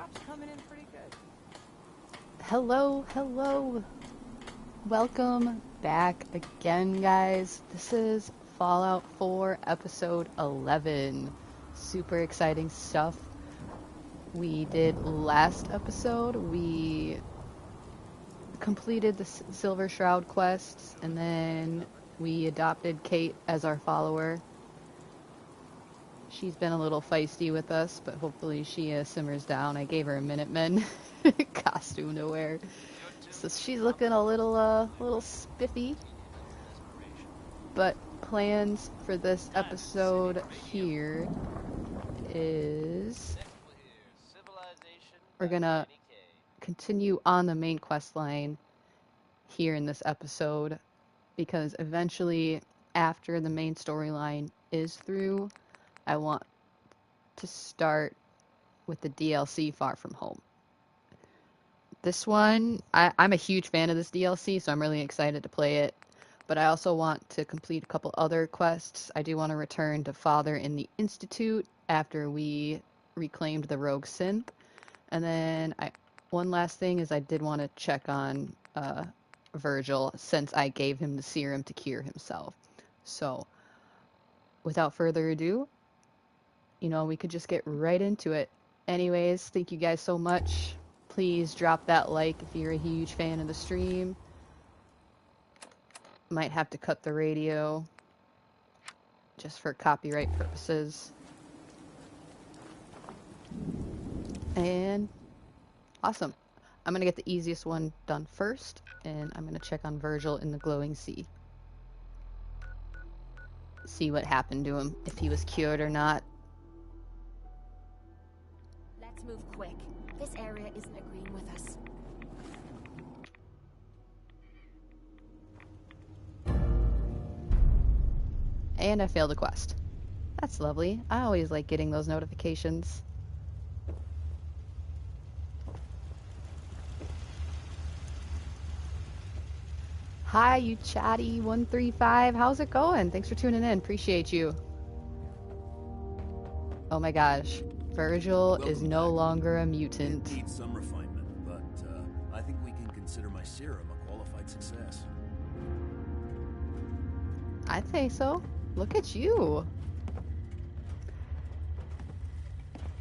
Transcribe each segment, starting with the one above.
Crop's coming in pretty good. Hello, hello. Welcome back again, guys. This is Fallout 4 episode 11. Super exciting stuff. We did last episode. We completed the Silver Shroud quests, and then we adopted Kate as our follower. She's been a little feisty with us, but hopefully she simmers down. I gave her a Minutemen costume to wear. So she's looking a little spiffy. But plans for this episode here is we're gonna continue on the main quest line here in this episode, because eventually, after the main storyline is through, I want to start with the DLC Far From Home. This one, I'm a huge fan of this DLC, so I'm really excited to play it. But I also want to complete a couple other quests. I do want to return to Father in the Institute after we reclaimed the Rogue Synth. And then one last thing is I did want to check on Virgil, since I gave him the serum to cure himself. So, without further ado, we could just get right into it. Anyways, thank you guys so much. Please drop that like if you're a huge fan of the stream. Might have to cut the radio just for copyright purposes. And awesome. I'm gonna get the easiest one done first, and I'm gonna check on Virgil in the glowing sea. See what happened to him, if he was cured or not. Let's move quick. This area isn't agreeing with us. And I failed a quest. That's lovely. I always like getting those notifications. Hi, you chatty135. How's it going? Thanks for tuning in. Appreciate you. Oh my gosh. Virgil is no longer a mutant. It needs some refinement, but I think we can consider my serum a qualified success. I'd say so. Look at you.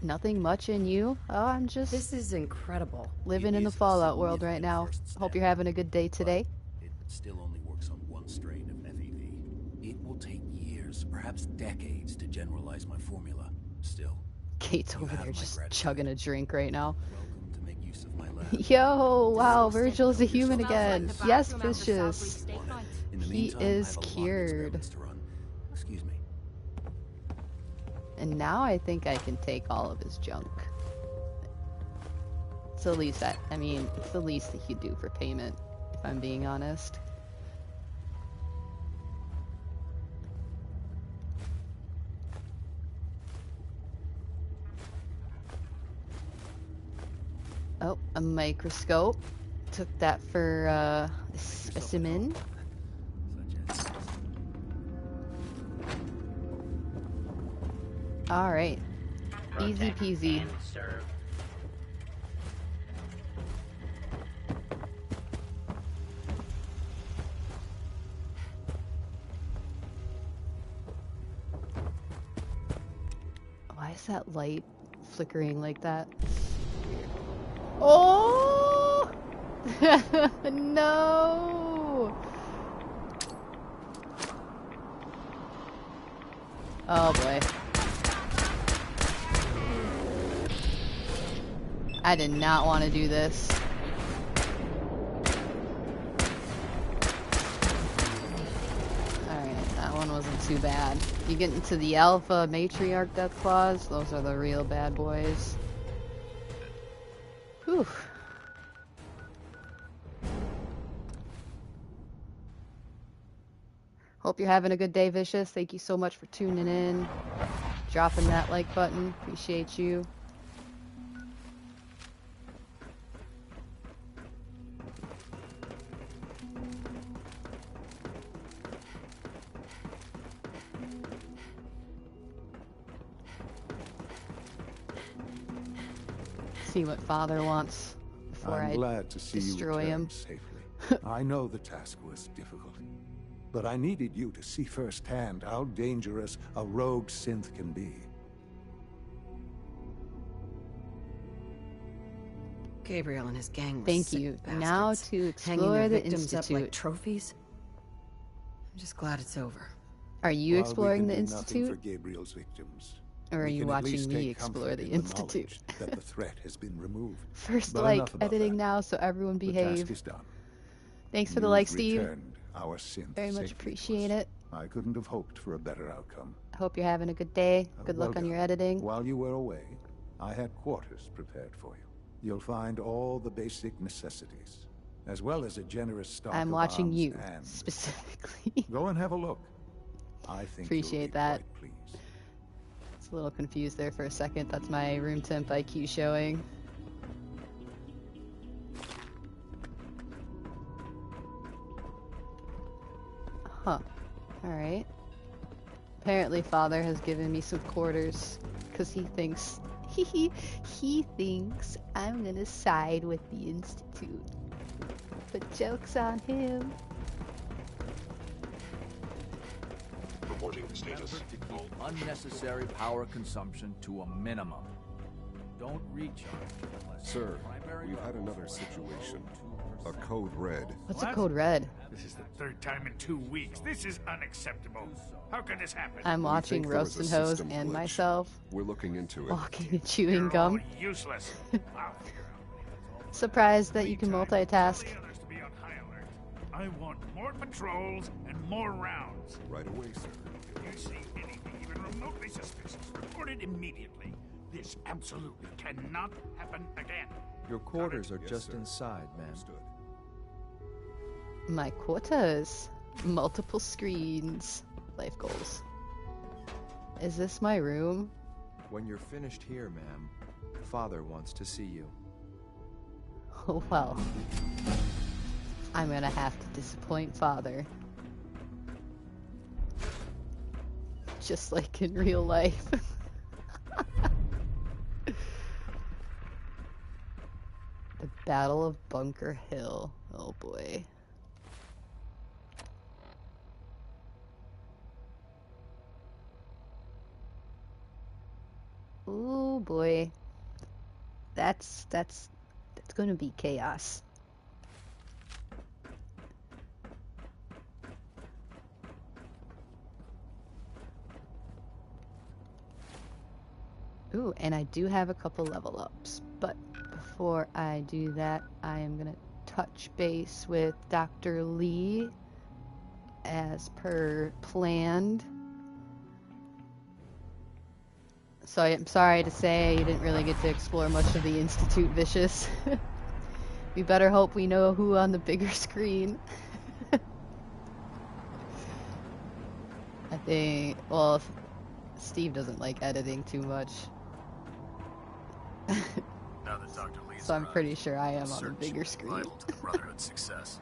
Nothing much in you. Oh, I'm just... This is incredible. Living in the Fallout world right now. Hope you're having a good day today. It still only works on one strain of FEV. It will take years, perhaps decades, to generalize my formula. Still, Kate's over there just chugging a drink right now. welcome to make use of my lab. Yo, wow, Virgil's a human again. Yes, Vicious. He is cured. Excuse me. And now I think I can take all of his junk. It's the least it's the least that he'd do for payment, if I'm being honest. Oh, a microscope. Took that for a specimen. Alright. Easy peasy. Why is that light flickering like that? Oh! No! Oh boy. I did not want to do this. Alright, that one wasn't too bad. You get into the Alpha Matriarch Death Claws, those are the real bad boys. Whew. Hope you're having a good day, Vicious. Thank you so much for tuning in. Dropping that like button. Appreciate you. see what Father wants before I'm I glad to see you destroy return him. safely. I know the task was difficult, but I needed you to see firsthand how dangerous a rogue synth can be. Gabriel and his gang were Thank sick you. bastards, Now to hanging explore their the victims up like Institute. trophies. I'm just glad it's over. Are you While exploring we the can do nothing for Institute? Gabriel's victims, Or are we you can at watching least me take explore comfort the in Institute? knowledge that the threat has been removed. First But like enough about editing that. now, so everyone The task behave. is done. Thanks for the You've like, Steve. returned our synth Very much safely to appreciate us. it. I couldn't have hoped for a better outcome. I hope you're having a good day. Good luck on Welcome. your editing. While you were away, I had quarters prepared for you. You'll find all the basic necessities, as well as a generous stock I'm of watching arms you and... specifically. Go and have a look. I think Appreciate you'll be that. quite pleased. It's a little confused there for a second. That's my room temp IQ showing. Huh. Alright. Apparently Father has given me some quarters because he thinks he thinks I'm gonna side with the Institute. But joke's on him. Reporting status. Effort to keep unnecessary power consumption to a minimum. Don't recharge unless Sir, primary we've had levels another fall situation. below A 2%. code red. What's a code red? This is the third time in 2 weeks. This is unacceptable. How could this happen? I'm We watching think there was Roast a and Hose system and glitch. myself We're looking into it. walking and chewing You're gum. all useless. I'll figure out. Surprised that you can Meantime, multitask. tell the others to be on high alert. I want more patrols and more rounds. Right away, sir. If you see anything even remotely suspicious, report it immediately. This absolutely cannot happen again. Your quarters are Yes, just sir. inside, ma'am. Understood. My quarters. Multiple screens. Life goals. Is this my room? When you're finished here, ma'am, Father wants to see you. Oh well. I'm gonna have to disappoint Father. Just like in real life. The Battle of Bunker Hill. Oh boy. Oh boy. That's gonna be chaos. Ooh, and I do have a couple level ups, but before I do that, I am gonna touch base with Dr. Lee as per planned. So I'm sorry to say you didn't really get to explore much of the Institute, Vicious. We better hope we know who on the bigger screen. I think, well, Steve doesn't like editing too much. Now that Dr. Lee's So I'm arrived, pretty sure I am on the search bigger is screen. vital to the Brotherhood's success.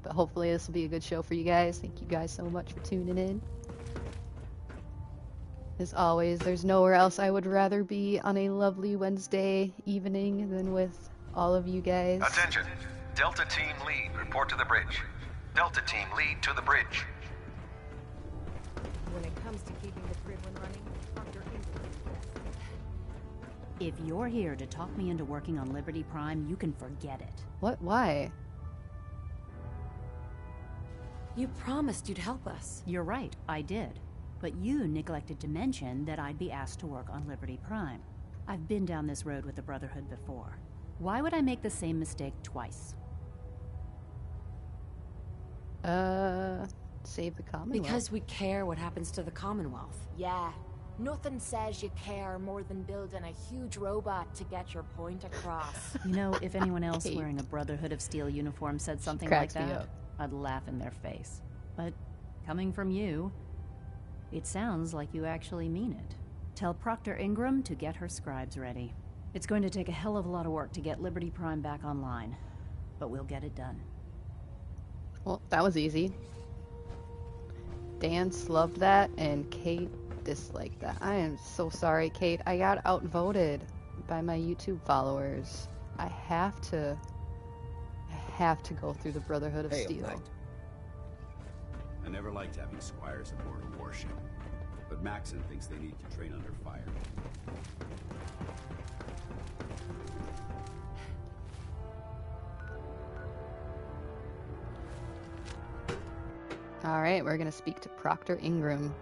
But hopefully this will be a good show for you guys. Thank you guys so much for tuning in. As always, there's nowhere else I would rather be on a lovely Wednesday evening than with all of you guys. Attention! Delta Team Lead, report to the bridge. Delta Team Lead to the bridge. When it comes to keeping the grid one running, Dr. If you're here to talk me into working on Liberty Prime, you can forget it. What? Why? You promised you'd help us. You're right, I did. But you neglected to mention that I'd be asked to work on Liberty Prime. I've been down this road with the Brotherhood before. Why would I make the same mistake twice? Save the Commonwealth. Because we care what happens to the Commonwealth. Yeah. Nothing says you care more than building a huge robot to get your point across. You know, if anyone else Kate. wearing a Brotherhood of Steel uniform said something like cracks me that, up. I'd laugh in their face. But coming from you, it sounds like you actually mean it. Tell Proctor Ingram to get her scribes ready. It's going to take a hell of a lot of work to get Liberty Prime back online, but we'll get it done. Well, that was easy. Dance loved that, and Kate dislike that. I am so sorry, Kate. I got outvoted by my YouTube followers. I have to go through the Brotherhood of Steel. Elect. I never liked having squires aboard a warship, but Maxon thinks they need to train under fire. Alright, we're gonna speak to Proctor Ingram.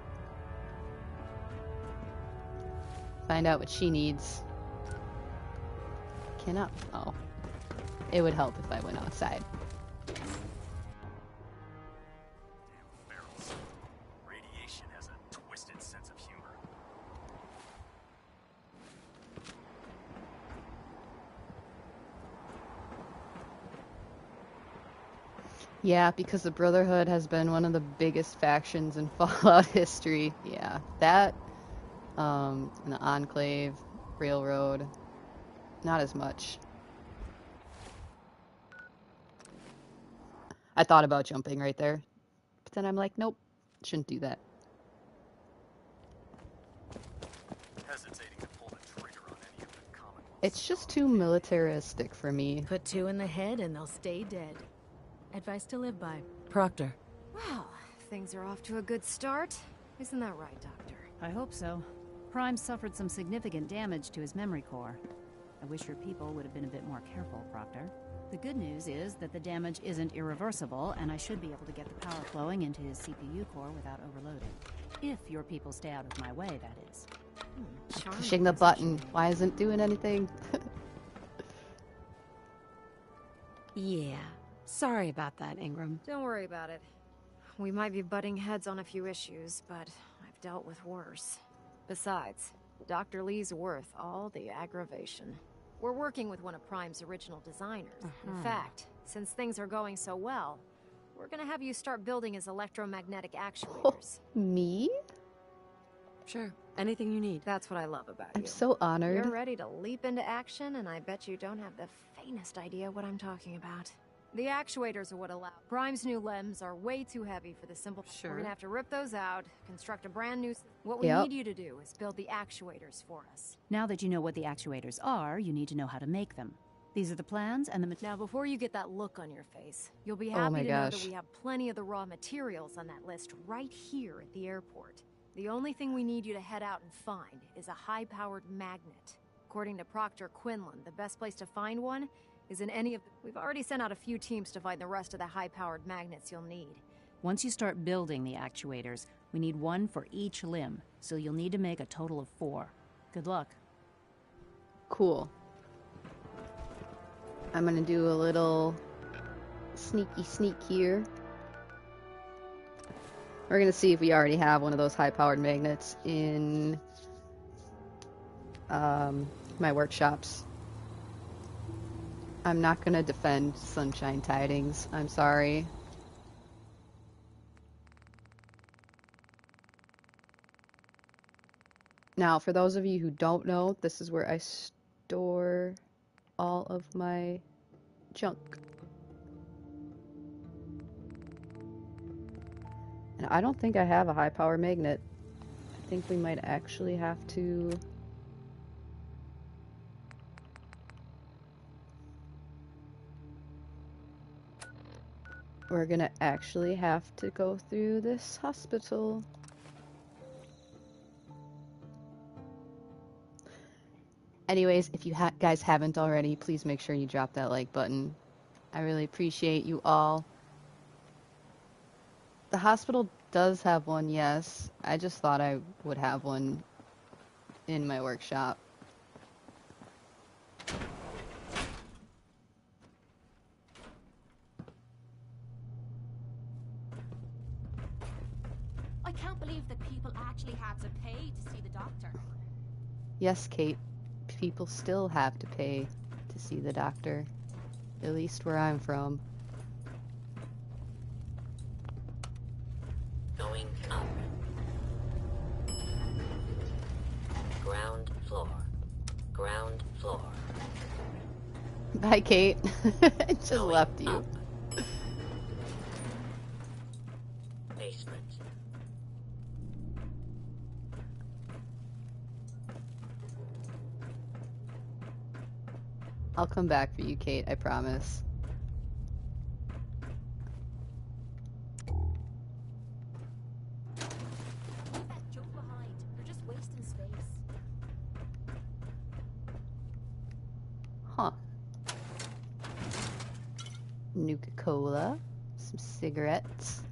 Find out what she needs. Cannot. Oh. It would help if I went outside. Damn ferals. Radiation has a twisted sense of humor. Yeah, because the Brotherhood has been one of the biggest factions in Fallout history. Yeah, that, and the Enclave, Railroad, not as much. I thought about jumping right there, but then I'm like, nope, shouldn't do that. Hesitating to pull the trigger on any of the common. It's just too militaristic for me. Put 2 in the head and they'll stay dead. Advice to live by. Proctor. Well, things are off to a good start. Isn't that right, Doctor? I hope so. Prime suffered some significant damage to his memory core. I wish your people would have been a bit more careful, Proctor. The good news is that the damage isn't irreversible, and I should be able to get the power flowing into his CPU core without overloading. If your people stay out of my way, that is. Pushing the button. Why isn't it doing anything? Yeah. Sorry about that, Ingram. Don't worry about it. We might be butting heads on a few issues, but I've dealt with worse. Besides, Dr. Lee's worth all the aggravation. We're working with one of Prime's original designers. In fact, since things are going so well, we're gonna have you start building his electromagnetic actuators. Me? Sure. Anything you need. That's what I love about you. I'm so honored. You're ready to leap into action, and I bet you don't have the faintest idea what I'm talking about. The actuators are what allow. Prime's new LEMs are way too heavy for the simple. Sure. We're gonna have to rip those out, construct a brand new. What we need you to do is build the actuators for us. Now that you know what the actuators are, you need to know how to make them. These are the plans and the Now, before you get that look on your face, you'll be happy to know that we have plenty of the raw materials on that list right here at the airport. The only thing we need you to head out and find is a high-powered magnet. According to Proctor Quinlan, the best place to find one is in any of the... We've already sent out a few teams to find the rest of the high-powered magnets you'll need. Once you start building the actuators, we need 1 for each limb, so you'll need to make a total of 4. Good luck. Cool. I'm gonna do a little sneaky sneak here. We're gonna see if we already have one of those high-powered magnets in my workshops. I'm not gonna defend Sunshine Tidings. I'm sorry. Now, for those of you who don't know, this is where I store all of my junk. And I don't think I have a high power magnet. I think we might actually have to... We're gonna actually have to go through this hospital. Anyways, if you guys haven't already, please make sure you drop that like button. I really appreciate you all. The hospital does have one, yes. I just thought I would have one in my workshop. I can't believe that people actually had to pay to see the doctor. Yes, Kate. People still have to pay to see the doctor. At least where I'm from. Going up. Ground floor. Ground floor. Bye, Kate. I just left you. Basement. I'll come back for you, Kate, I promise. That junk behind. You're just wasting space. Huh. Nuka-Cola. Some cigarettes.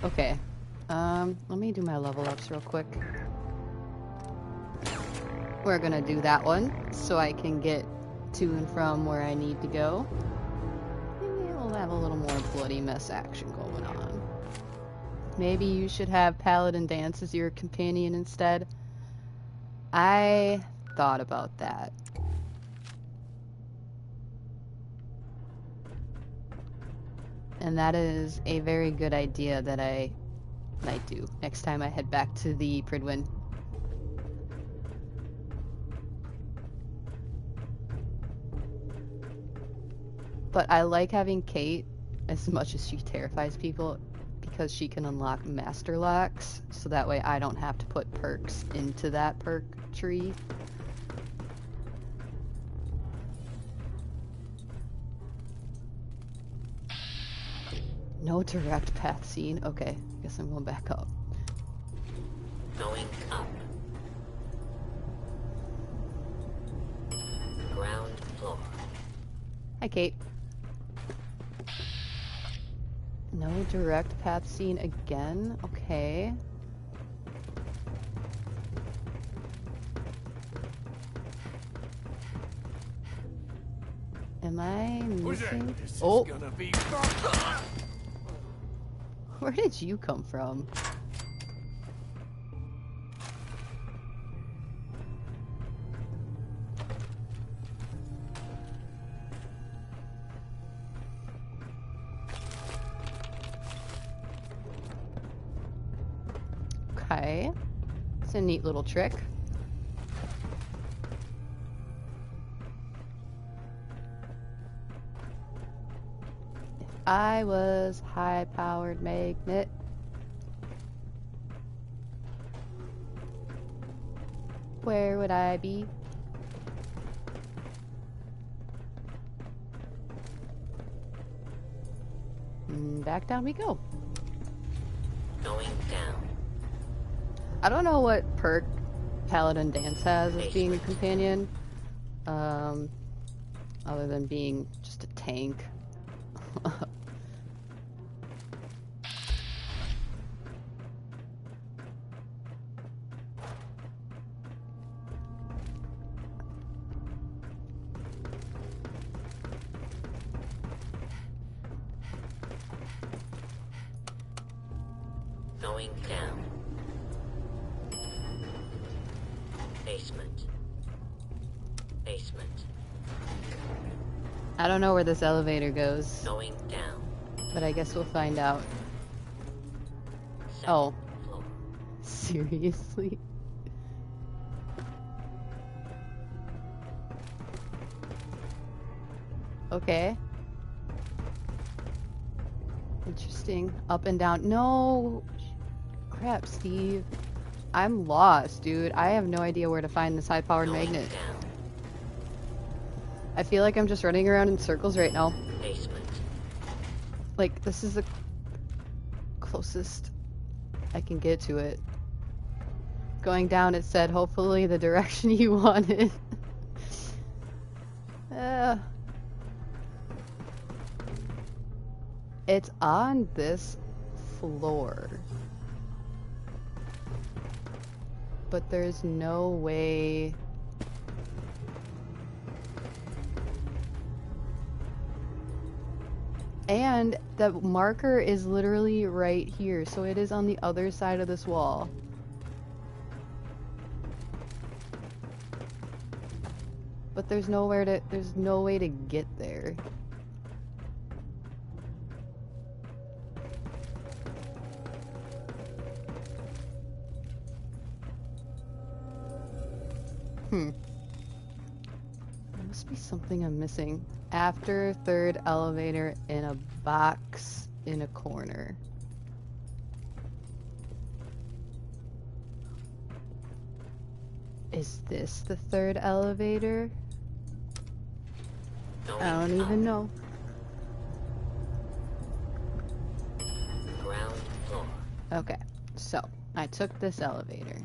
Okay. Let me do my level ups real quick. We're gonna do that one so I can get to and from where I need to go. Maybe we'll have a little more bloody mess action going on. Maybe you should have Paladin Dance as your companion instead. I thought about that. And that is a very good idea that I might do next time I head back to the Pridwin. But I like having Kate as much as she terrifies people because she can unlock master locks, so that way I don't have to put perks into that perk tree. No direct path seen. Okay, I guess I'm going back up. Going up. Ground floor. Hi, Kate. No direct path seen again. Okay. Am I missing? Oh! Where did you come from? Okay. It's a neat little trick. I was high-powered magnet. Where would I be? Back down we go. Going down. I don't know what perk Paladin Dance has as being a companion. Other than being just a tank. Going down. Basement. Basement. I don't know where this elevator goes. Going down. But I guess we'll find out. Oh. Seriously? Okay. Interesting. Up and down. No! Crap, Steve. I'm lost, dude. I have no idea where to find this high-powered magnet. I feel like I'm just running around in circles right now. Basement. Like, this is the closest I can get to it. Going down, it said, hopefully the direction you wanted. It's on this floor. But there's no way... And the marker is literally right here, so it is on the other side of this wall. But there's no way to get there. There must be something I'm missing. After third elevator in a box in a corner. Is this the third elevator? I don't even know. Ground floor. Okay, so I took this elevator.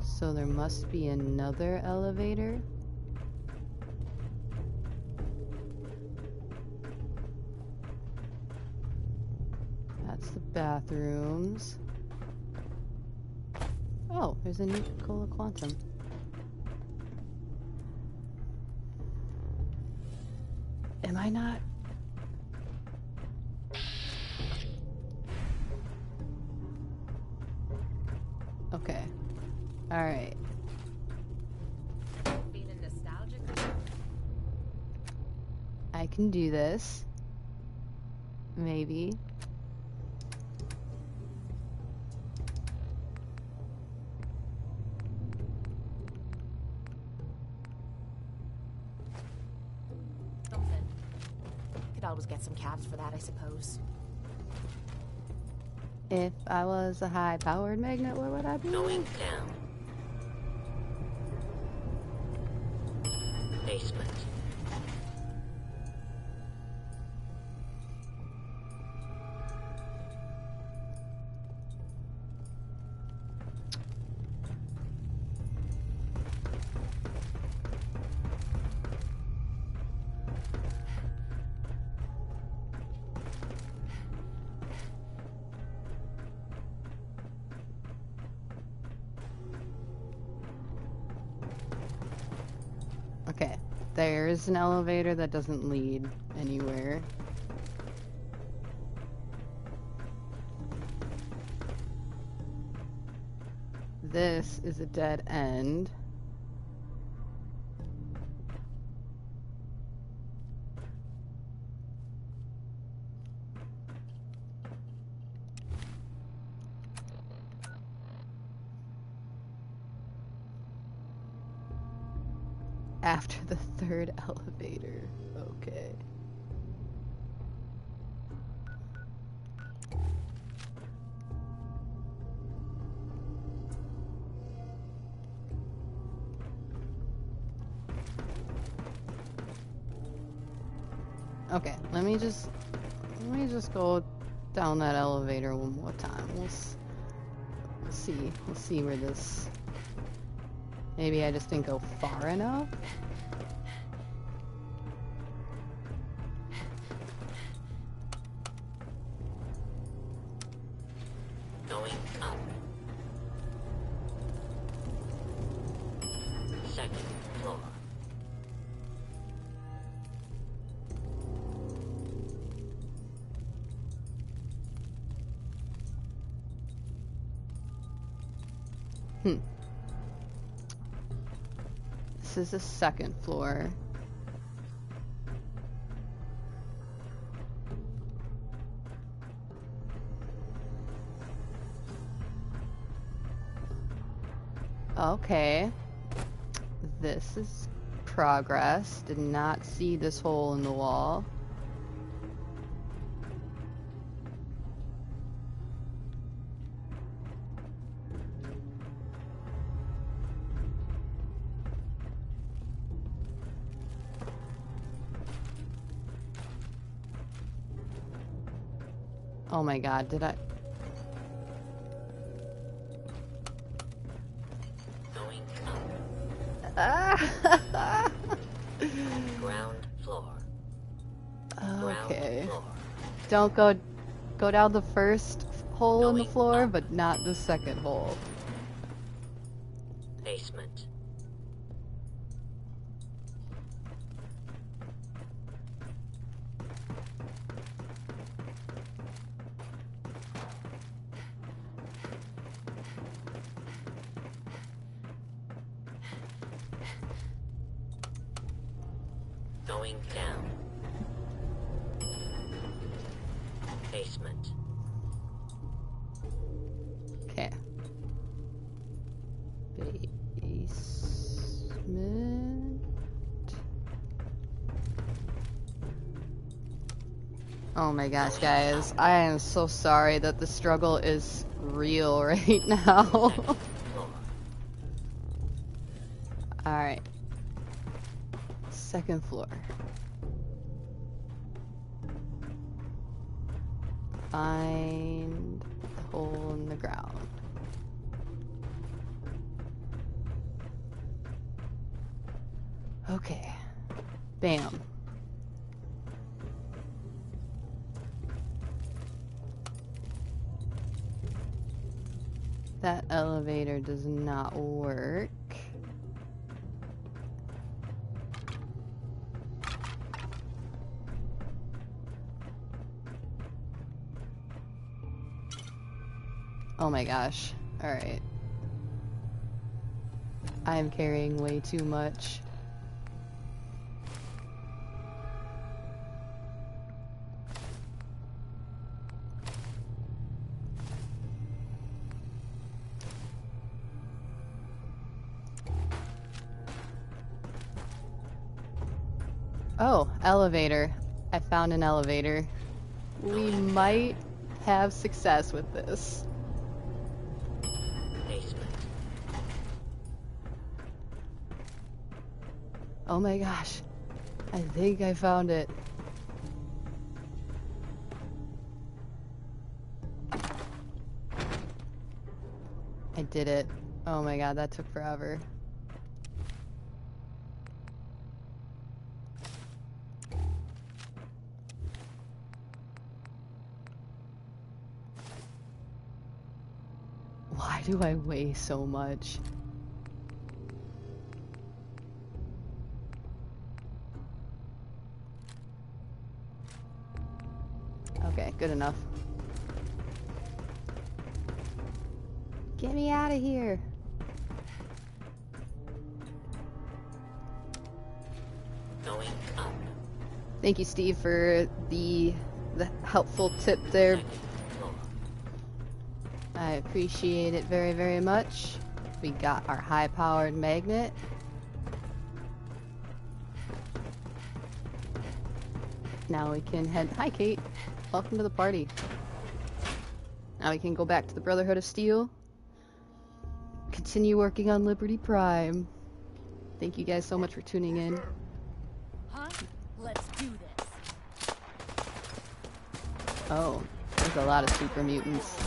So there must be another elevator. That's the bathrooms. Oh, there's a Nuka-Cola Quantum. Am I not? Okay. Alright. Feeling nostalgic? I can do this. Maybe. Something. Could always get some cabs for that, I suppose. If I was a high-powered magnet, where would I be? Going down. Basement. Okay, there's an elevator that doesn't lead anywhere. This is a dead end. After the third elevator. Okay. Okay, let me just go down that elevator one more time. We'll see where this. Maybe I just didn't go far enough. Going up. Second floor. This is the second floor. Okay. This is progress. Did not see this hole in the wall. Oh my god, did I? Going Ah! Ground floor. Okay. Ground floor. Don't go down the first hole in the floor, but not the second hole. Basement. Going down. Basement. Okay. Basement. Oh my gosh, guys. I am so sorry that the struggle is real right now. Alright. Second floor. Find the hole in the ground. Okay. Bam. That elevator does not work. Oh my gosh. Alright. I am carrying way too much. Oh, elevator. I found an elevator. We might have success with this. Oh my gosh. I think I found it. I did it. Oh my god, that took forever. Why do I weigh so much? Okay, good enough. Get me out of here. Going up. Thank you, Steve, for the helpful tip there. I appreciate it very, very much. We got our high-powered magnet. Now we can head... Hi, Kate. Welcome to the party. Now we can go back to the Brotherhood of Steel. Continue working on Liberty Prime. Thank you guys so much for tuning in. Huh? Let's do this. Oh, there's a lot of super mutants.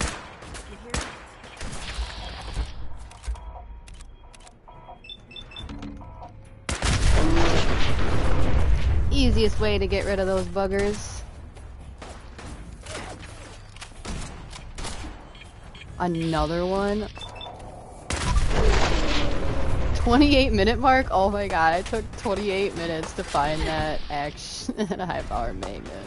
Easiest way to get rid of those buggers. Another one. 28-minute mark? Oh my god, I took 28 minutes to find that high-power magnet.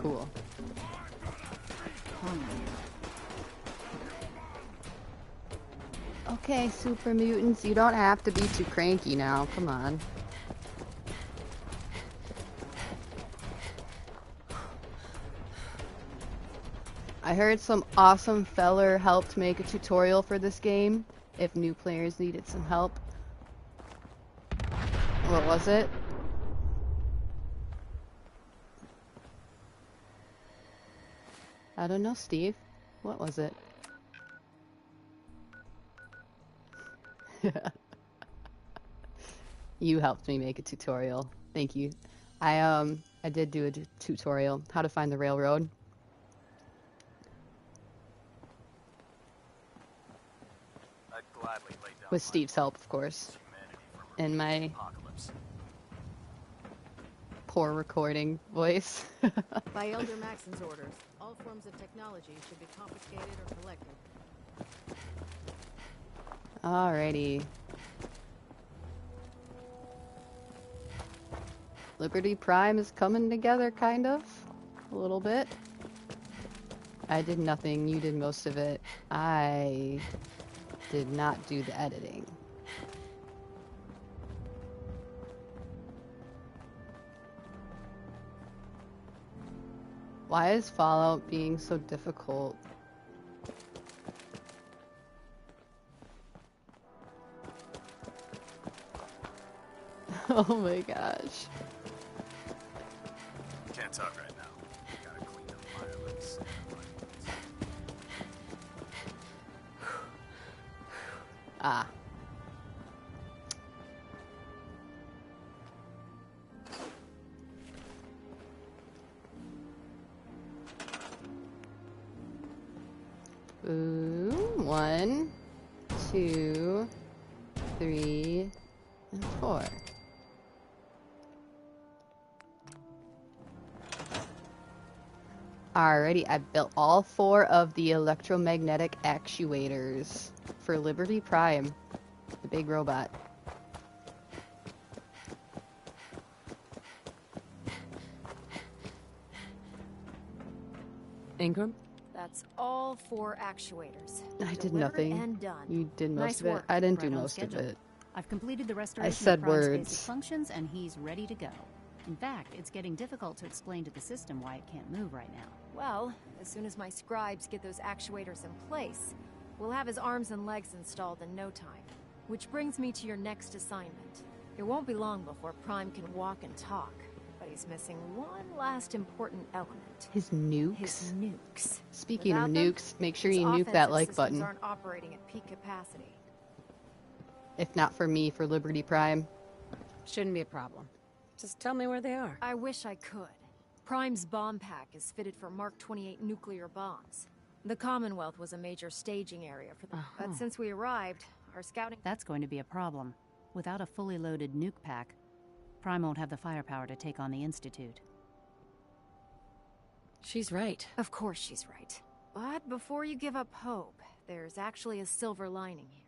Cool. Okay, super mutants, you don't have to be too cranky now. Come on. I heard some awesome feller helped make a tutorial for this game if new players needed some help. What was it? I don't know, Steve. What was it? You helped me make a tutorial. Thank you. I did do a tutorial how to find the railroad. I'd gladly lay down With Steve's help, of course. And my poor recording voice. By Elder Maxon's orders, all forms of technology should be confiscated or collected. Alrighty. Liberty Prime is coming together, kind of. A little bit. I did nothing, you did most of it. I did not do the editing. Why is Fallout being so difficult? Oh my gosh. Can't talk right now. Gotta clean up my lips. Ah. Ooh, 1, 2, 3, and 4. Alrighty, I built all 4 of the electromagnetic actuators for Liberty Prime, the big robot. Ingram? That's all 4 actuators. I did Delivered nothing. and done. You did most Nice of it. work. I didn't Right do on most of schedule. it. I've completed the restoration said of Prime's words. basic functions, and he's ready to go. In fact, it's getting difficult to explain to the system why it can't move right now. Well, as soon as my scribes get those actuators in place, we'll have his arms and legs installed in no time. Which brings me to your next assignment. It won't be long before Prime can walk and talk, but he's missing one last important element. His nukes? His nukes. Speaking Without of them, nukes, make sure his you nuke that offensive like systems button. aren't operating at peak capacity. If not for me, for Liberty Prime. Shouldn't be a problem. Just tell me where they are. I wish I could. Prime's bomb pack is fitted for Mark 28 nuclear bombs. The Commonwealth was a major staging area for them. But since we arrived, our scouting... That's going to be a problem. Without a fully loaded nuke pack, Prime won't have the firepower to take on the Institute. She's right. Of course she's right. But before you give up hope, there's actually a silver lining here.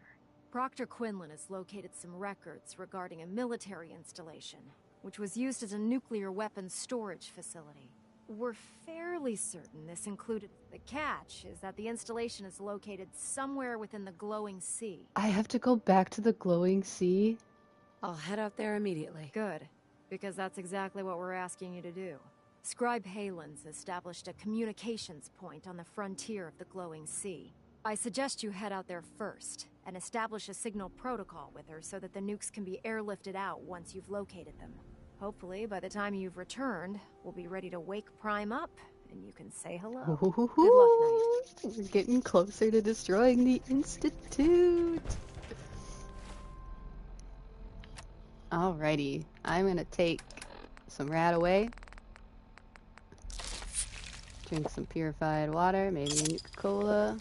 Proctor Quinlan has located some records regarding a military installation, which was used as a nuclear weapons storage facility. We're fairly certain this included... The catch is that the installation is located somewhere within the glowing sea. I have to go back to the glowing sea? I'll head out there immediately. Good, because that's exactly what we're asking you to do. Scribe Halen's established a communications point on the frontier of the glowing sea. I suggest you head out there first, and establish a signal protocol with her so that the nukes can be airlifted out once you've located them. Hopefully, by the time you've returned, we'll be ready to wake Prime up, and you can say hello. Ooh, Good luck, Knight. we're getting closer to destroying the Institute. Alrighty, I'm gonna take some rat away. Drink some purified water, maybe a Nuka-Cola.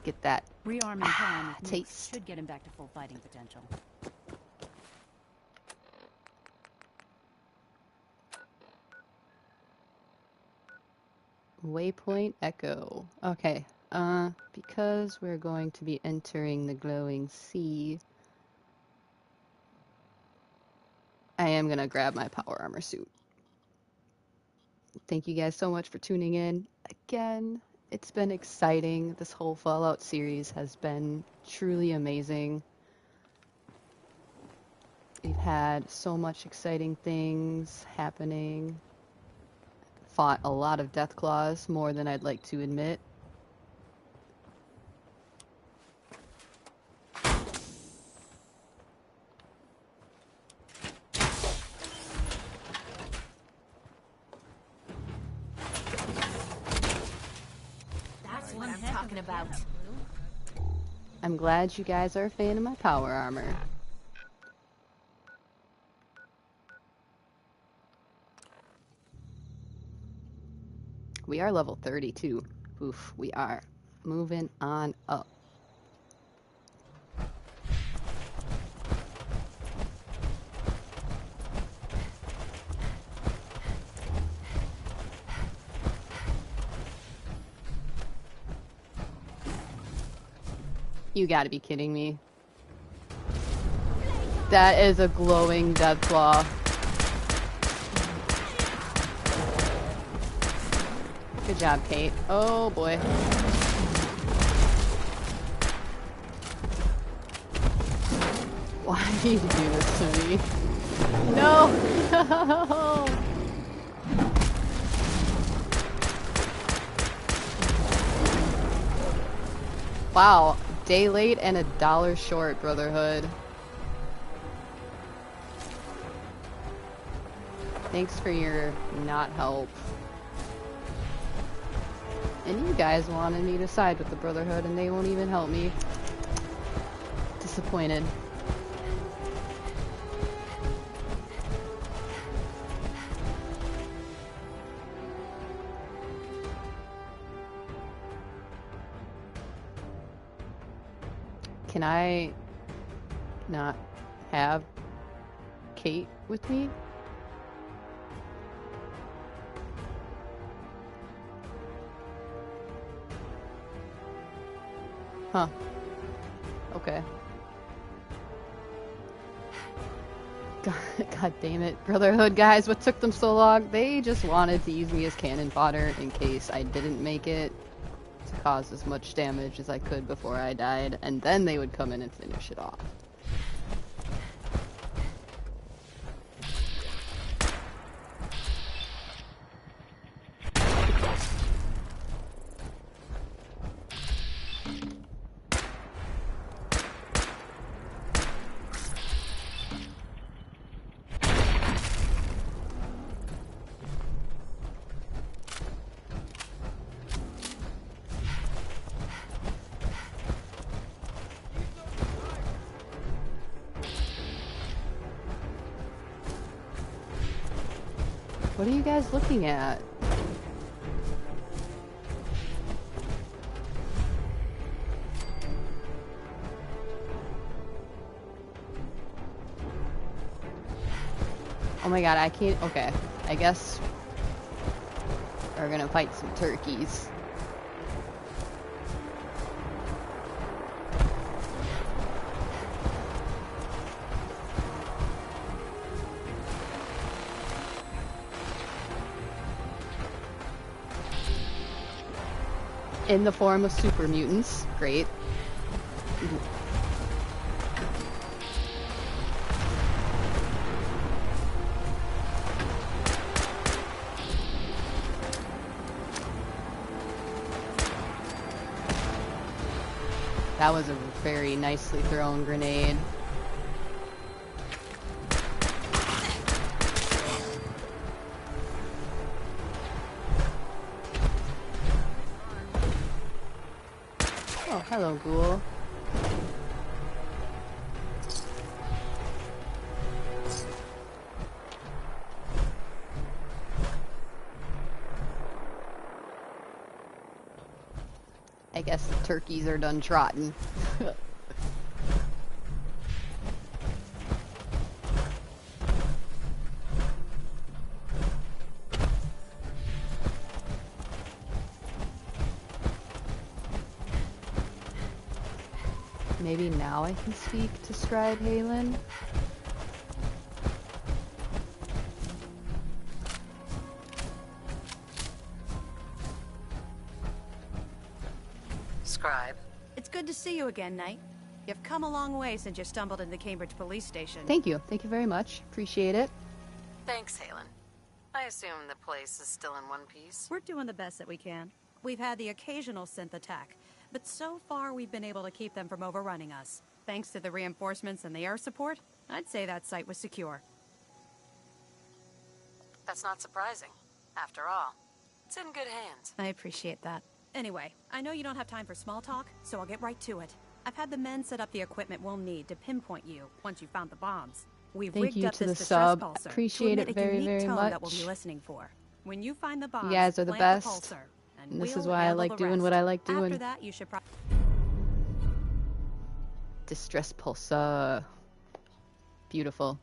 Get that Rearming Prime with nukes taste. should get him back to full fighting potential. Waypoint Echo. Okay, because we're going to be entering the glowing sea, I am gonna grab my power armor suit. Thank you guys so much for tuning in. Again, it's been exciting. This whole Fallout series has been truly amazing. We've had so much exciting things happening. Fought a lot of Deathclaws, more than I'd like to admit. That's what I'm talking about. I'm glad you guys are a fan of my power armor. We are level 32. Oof, we are moving on up. You gotta be kidding me. That is a glowing death claw. Good job, Kate. Oh boy. Why do you do this to me? No! No! Wow. Day late and $1 short, Brotherhood. Thanks for your not help. And you guys wanted me to side with the Brotherhood and they won't even help me. Disappointed. Can I not have Kate with me? Huh. Okay. God damn it. Brotherhood guys, what took them so long? They just wanted to use me as cannon fodder in case I didn't make it to cause as much damage as I could before I died, and then they would come in and finish it off. What are you guys looking at? Oh my god, I can't. Okay, I guess we're gonna fight some turkeys. In the form of super mutants. Great. That was a very nicely thrown grenade. Oh, hello, ghoul. I guess the turkeys are done trotting. Maybe now I can speak to Scribe Halen? Scribe. It's good to see you again, Knight. You've come a long way since you stumbled into the Cambridge police station. Thank you. Thank you very much. Appreciate it. Thanks, Halen. I assume the place is still in one piece. We're doing the best that we can. We've had the occasional synth attack, but so far we've been able to keep them from overrunning us. Thanks to the reinforcements and the air support, I'd say that site was secure. That's not surprising. After all, it's in good hands. I appreciate that. Anyway, I know you don't have time for small talk, so I'll get right to it. I've had the men set up the equipment we'll need to pinpoint you once you found the bombs. We've rigged up this distress pulsar Appreciate to it emit very, a unique very tone much. that we'll be listening for. When you find the bombs, You guys are the plant best. The pulsar, And this is we'll why I handle like the doing rest. what I like doing. After that, you should Distress pulsar. Beautiful.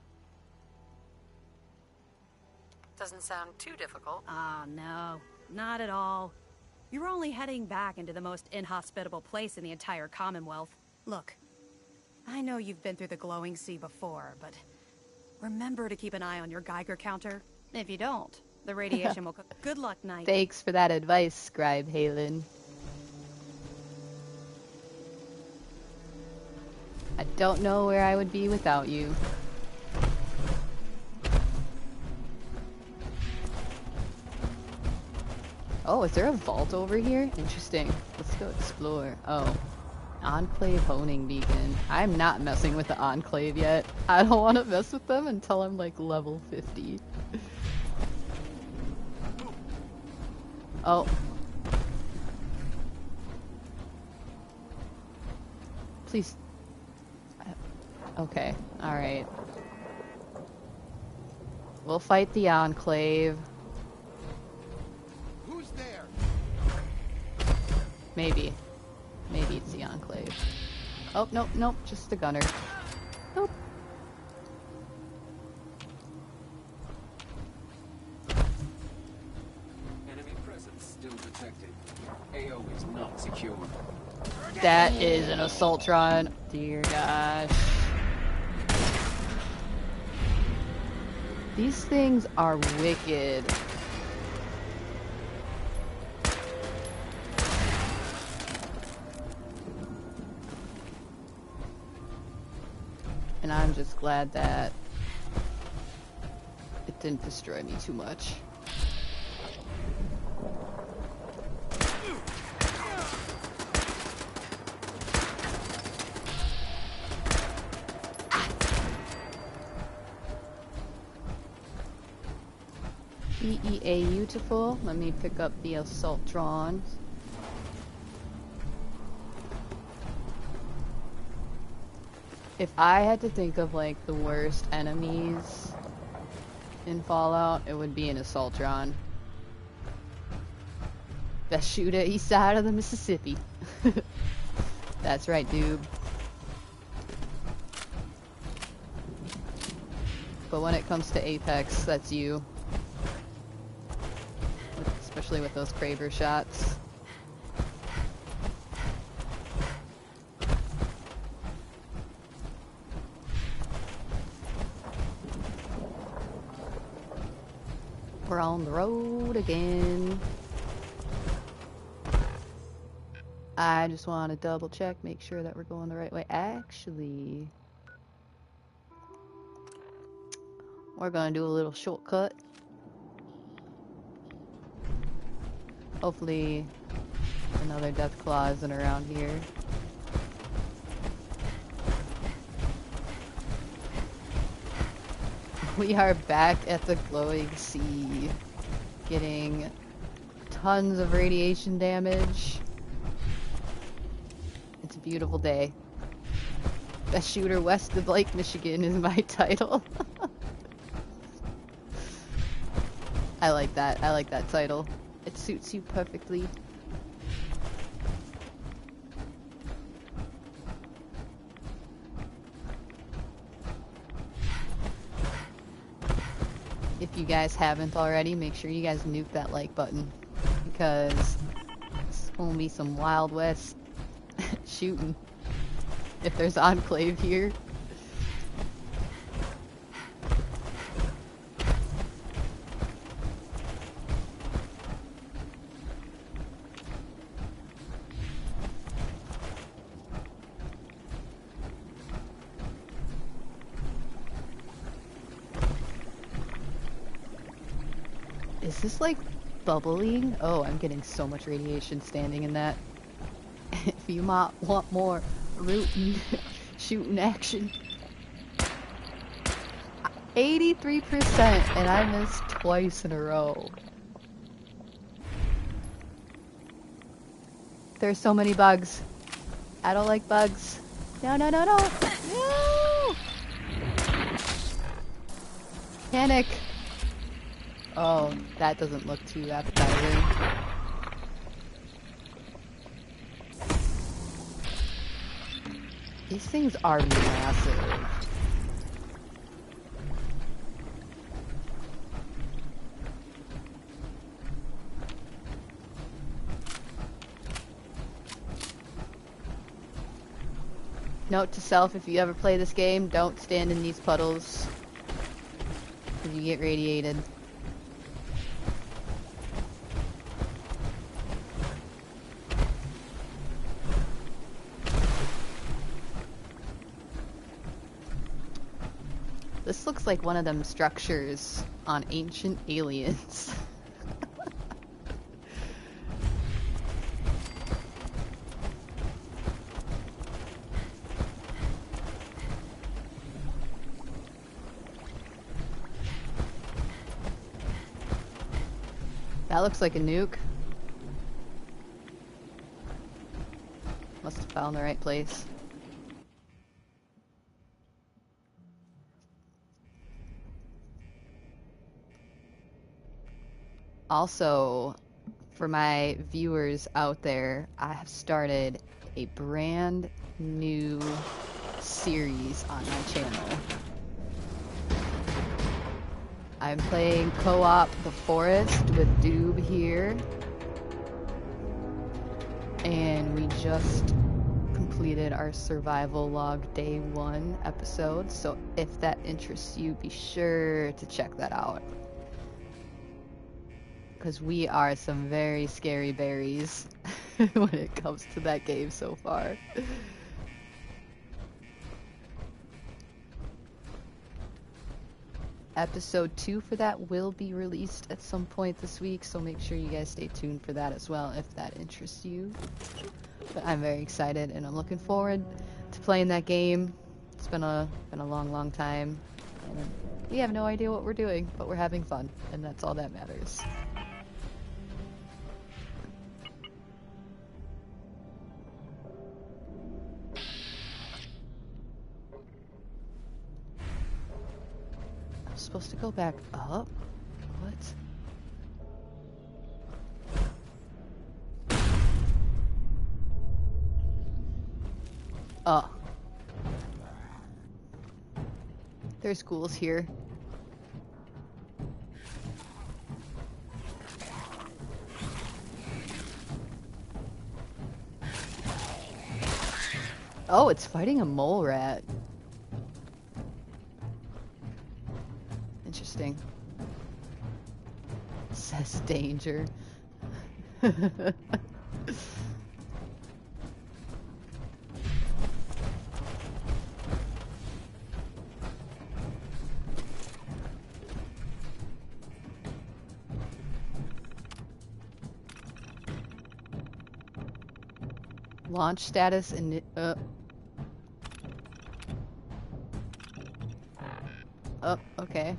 Doesn't sound too difficult. Ah, no. Not at all. You're only heading back into the most inhospitable place in the entire Commonwealth. Look, I know you've been through the glowing sea before, but remember to keep an eye on your Geiger counter. If you don't, the radiation will... Good luck, Knight. Thanks for that advice, Scribe Halen. I don't know where I would be without you. Oh, is there a vault over here? Interesting. Let's go explore. Oh. Enclave honing beacon. I'm not messing with the Enclave yet. I don't want to mess with them until I'm like level 50. Oh. Please. Okay. Alright. We'll fight the Enclave. Who's there? Maybe. Maybe it's the Enclave. Oh, nope, nope, just the gunner. Nope. Enemy presence still detected. AO is not secure. That is an Assaultron. Dear gosh. These things are wicked. And I'm just glad that it didn't destroy me too much. EEA beautiful. Let me pick up the Assaultron. If I had to think of like the worst enemies in Fallout, it would be an Assaultron. Best shooter east side of the Mississippi. That's right, dude. But when it comes to Apex, that's you. Especially with those Kraber shots. We're on the road again. I just want to double check, make sure that we're going the right way. Actually, we're gonna do a little shortcut. Hopefully another Deathclaw isn't around here. We are back at the glowing sea, getting tons of radiation damage. It's a beautiful day. Best shooter west of Lake Michigan is my title. I like that. I like that title. It suits you perfectly. If you guys haven't already, make sure you guys nuke that like button, because it's gonna be some Wild West shooting if there's Enclave here. Is this like bubbling? Oh, I'm getting so much radiation standing in that. If you might want more rootin' shooting action. 83% and I missed twice in a row. There's so many bugs. I don't like bugs. No, no, no, no. No! Panic. Oh, that doesn't look too appetizing. These things are massive. Note to self, if you ever play this game, don't stand in these puddles, because you get radiated. This looks like one of them structures on Ancient Aliens. That looks like a nuke. Must have found the right place. Also, for my viewers out there, I have started a brand new series on my channel. I'm playing co-op The Forest with Doob here. And we just completed our survival log day 1 episode. So if that interests you, be sure to check that out. Because we are some very scary berries when it comes to that game so far. Episode 2 for that will be released at some point this week, so make sure you guys stay tuned for that as well if that interests you. But I'm very excited and I'm looking forward to playing that game. It's been a long time. And we have no idea what we're doing, but we're having fun, and that's all that matters. Supposed to go back up? What? Oh. There's ghouls here. Oh, it's fighting a mole rat. Interesting. It says danger. Launch status and oh, okay.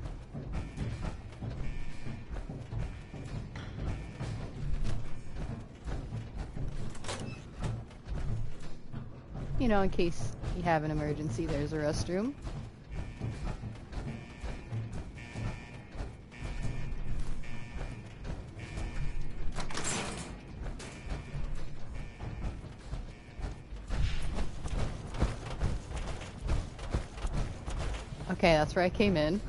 You know, in case you have an emergency, there's a restroom. Okay, that's where I came in.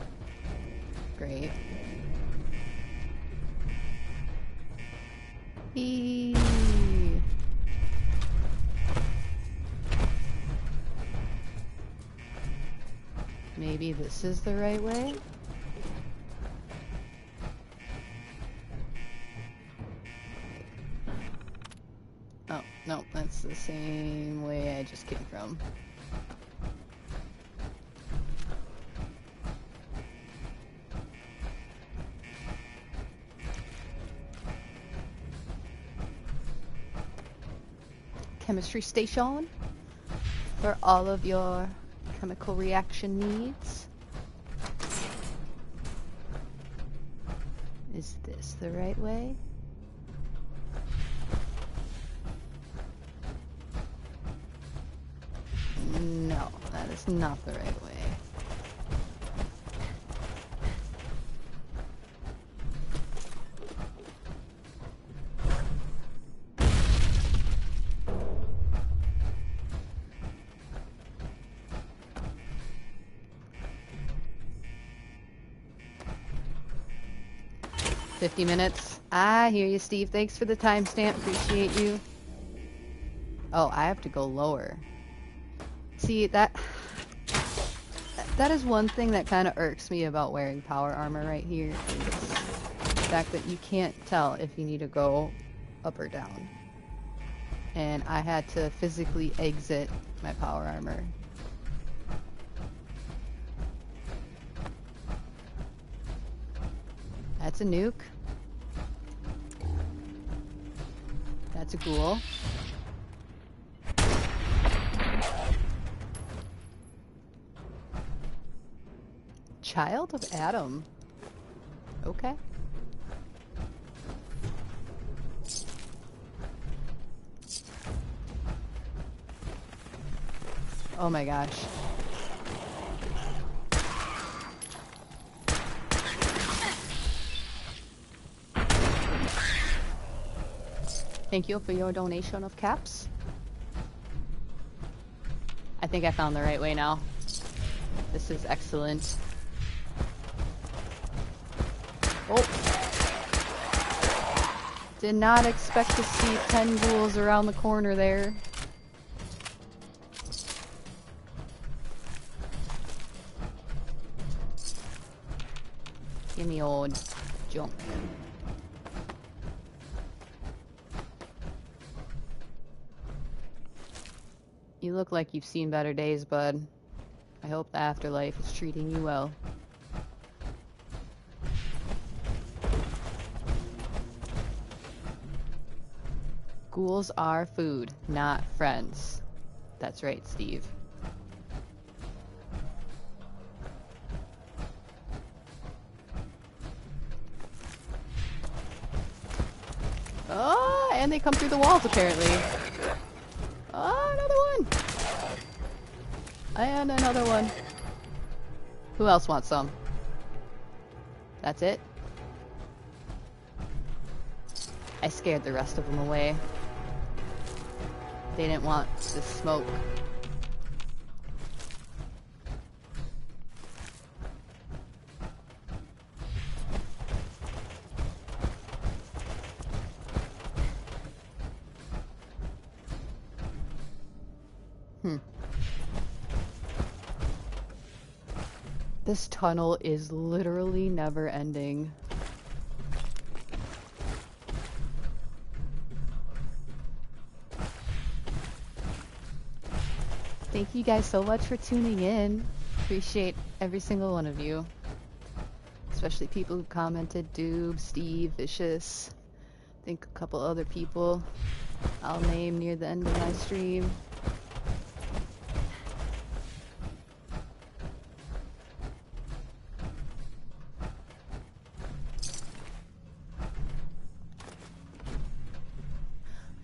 Great. Eee. Maybe this is the right way? Oh, no, that's the same way I just came from. Chemistry station for all of your chemical reaction needs. Is this the right way? No, that is not the right way. $50 minutes. I hear you, Steve. Thanks for the timestamp. Appreciate you. Oh, I have to go lower. See, See, that is one thing that kind of irks me about wearing power armor right here, is the fact that you can't tell if you need to go up or down. And I had to physically exit my power armor. That's a nuke. That's a ghoul. Child of Adam. Okay. Oh my gosh. Thank you for your donation of caps. I think I found the right way now. This is excellent. Oh. Did not expect to see 10 ghouls around the corner there. Give me old junk. You look like you've seen better days, bud. I hope the afterlife is treating you well. Ghouls are food, not friends. That's right, Steve. Oh, and they come through the walls, apparently. Oh, another one! And another one. Who else wants some? That's it? I scared the rest of them away. They didn't want the smoke. This tunnel is literally never ending. Thank you guys so much for tuning in. Appreciate every single one of you. Especially people who commented, Doob, Steve, Vicious. I think a couple other people I'll name near the end of my stream.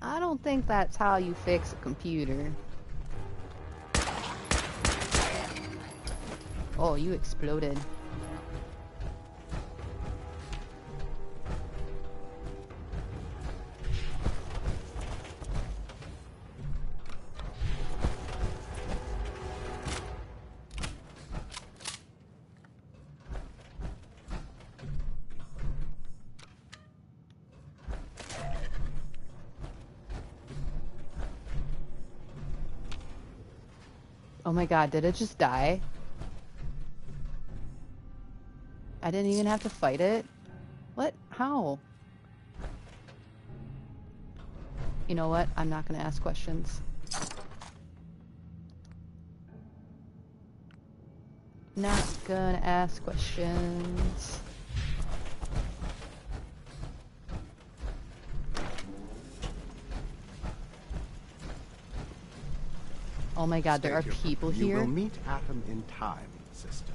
I don't think that's how you fix a computer. Oh, you exploded. Oh my god, did it just die? I didn't even have to fight it? What? How? You know what? I'm not gonna ask questions. Not gonna ask questions. Oh my god, there are people here. You will meet Atom in time, sister.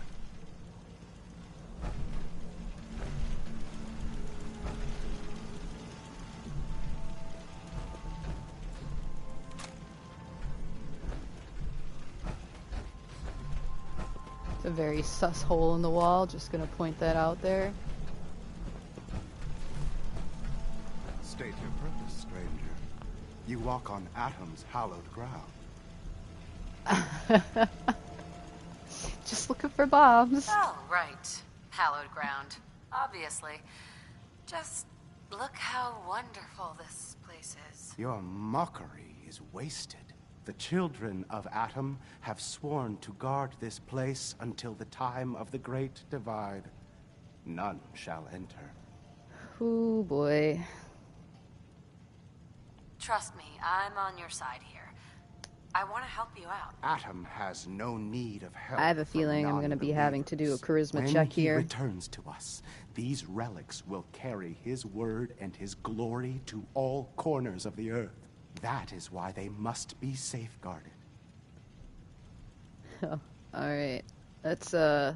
It's a very sus hole in the wall, just gonna point that out there. State your purpose, stranger. You walk on Atom's hallowed ground. Just looking for bombs. Oh, right. Hallowed ground. Obviously. Just look how wonderful this place is. Your mockery is wasted. The children of Atom have sworn to guard this place until the time of the Great Divide. None shall enter. Oh boy. Trust me, I'm on your side here. I want to help you out. Atom has no need of help. I have a feeling I'm going to be having to do a charisma check here. When he returns to us, these relics will carry his word and his glory to all corners of the earth. That is why they must be safeguarded. Oh, alright. Let's, I'm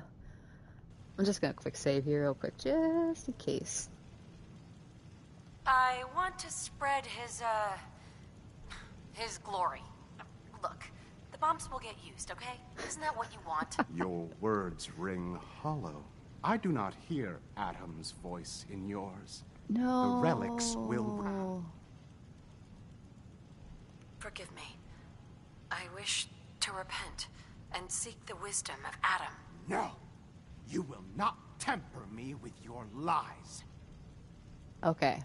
just going to quick save here real quick, just in case. I want to spread his glory. Look, the bombs will get used, okay? Isn't that what you want? Your words ring hollow. I do not hear Atom's voice in yours. No. The relics will... Forgive me. I wish to repent and seek the wisdom of Atom. No! You will not temper me with your lies. Okay.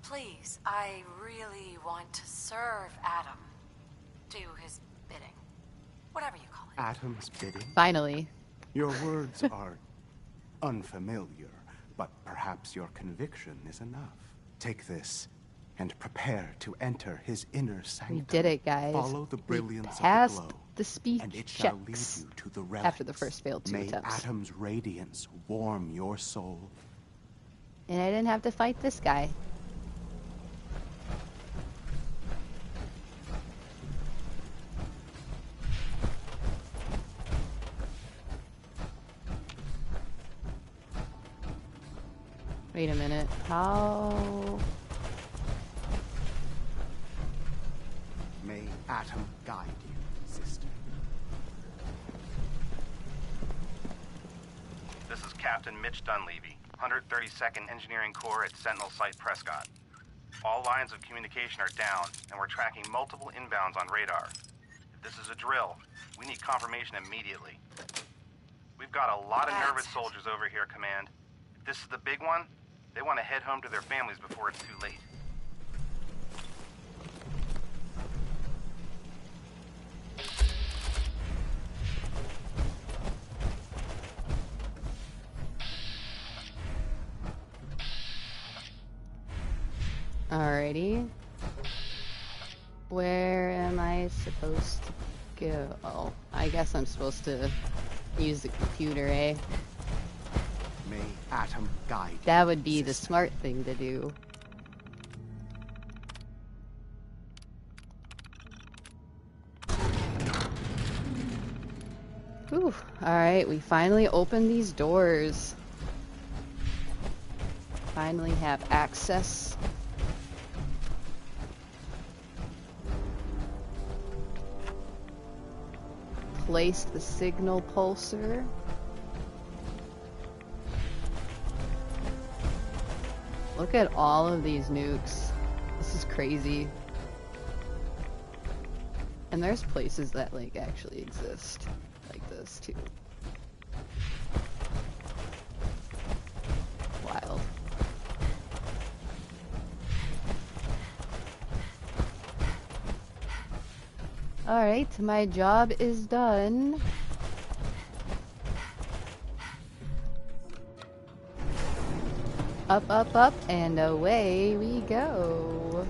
Please, I really want to serve Atom. Do his bidding. Whatever you call it. Atom's bidding? Finally. Your words are unfamiliar, but perhaps your conviction is enough. Take this and prepare to enter his inner sanctum. We did it, guys. Follow the brilliance we passed of the glow, the speech and it shall lead checks you to the relics. after the first failed 2 May attempts. Atom's radiance warm your soul. And I didn't have to fight this guy. Wait a minute. How... May Atom guide you, sister. This is Captain Mitch Dunleavy, 132nd Engineering Corps at Sentinel Site Prescott. All lines of communication are down, and we're tracking multiple inbounds on radar. If this is a drill, we need confirmation immediately. We've got a lot of nervous soldiers over here, Command. If this is the big one, they want to head home to their families before it's too late. Alrighty. Where am I supposed to go? Oh, I guess I'm supposed to use the computer, eh? May Atom guide you, that would be sister. the smart thing to do. Whew. Alright, we finally opened these doors. Finally have access. Placed the signal pulsar. Look at all of these nukes. This is crazy. And there's places that like actually exist like this too. Wild. Alright, my job is done. Up, up, up, and away we go.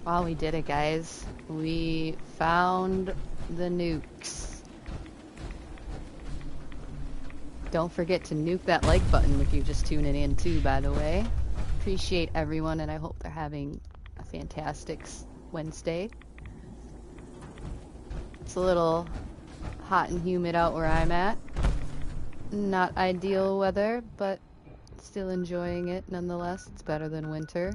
Wow, we did it, guys. We found the nukes. Don't forget to nuke that like button if you're just tuning in too, by the way. Appreciate everyone, and I hope they're having a fantastic Wednesday. It's a little hot and humid out where I'm at. Not ideal weather, but still enjoying it nonetheless. It's better than winter.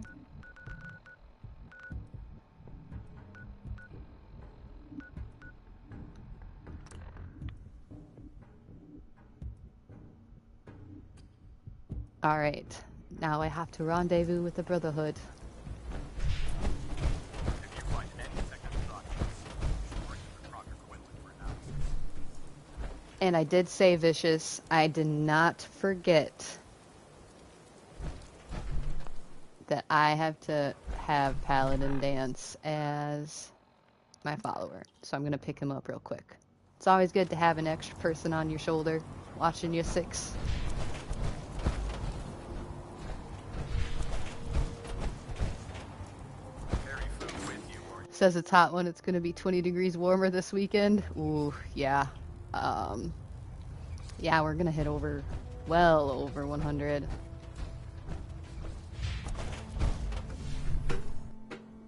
Alright, now I have to rendezvous with the Brotherhood. And I did say, Vicious, I did not forget that I have to have Paladin Dance as my follower. So I'm going to pick him up real quick. It's always good to have an extra person on your shoulder watching your 6. Says it's hot when it's going to be 20 degrees warmer this weekend. Ooh, yeah. Yeah, we're going to hit over, well over 100.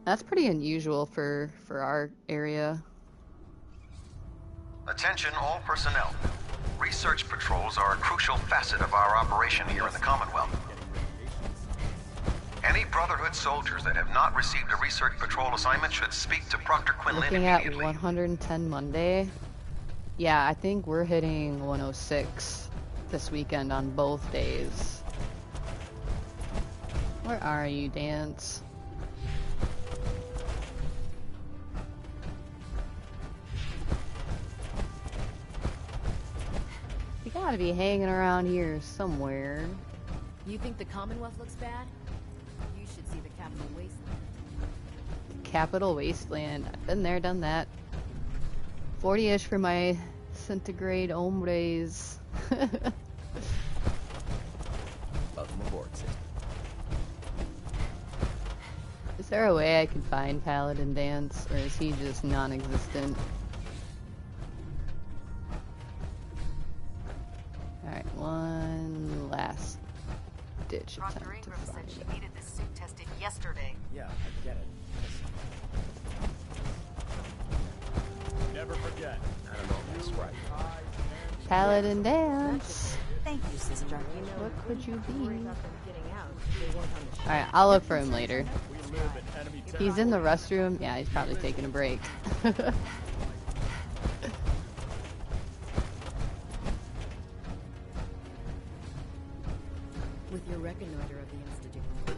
That's pretty unusual for our area. Attention all personnel. Research patrols are a crucial facet of our operation here in the Commonwealth. Any Brotherhood soldiers that have not received a research patrol assignment should speak to Proctor Quinlan immediately. Looking at 110 Monday. Yeah, I think we're hitting 106 this weekend on both days. Where are you, Dance? You gotta be hanging around here somewhere. You think the Commonwealth looks bad? You should see the Capital Wasteland. Capital Wasteland. I've been there, done that. 40-ish for my centigrade hombres. Welcome aboard, sister. Is there a way I can find Paladin Dance, or is he just non-existent? Alright, one last ditch attempt Proctor to Ingram said find she it. needed this suit tested yesterday. Yeah, I get it. Never forget. I don't know if that's right. Paladin Dance! Thank you, sister. What could you be? Alright, Alright, I'll look for him later. He's in the restroom. Yeah, he's probably taking a break. with your reconnoiter of the Institute complete.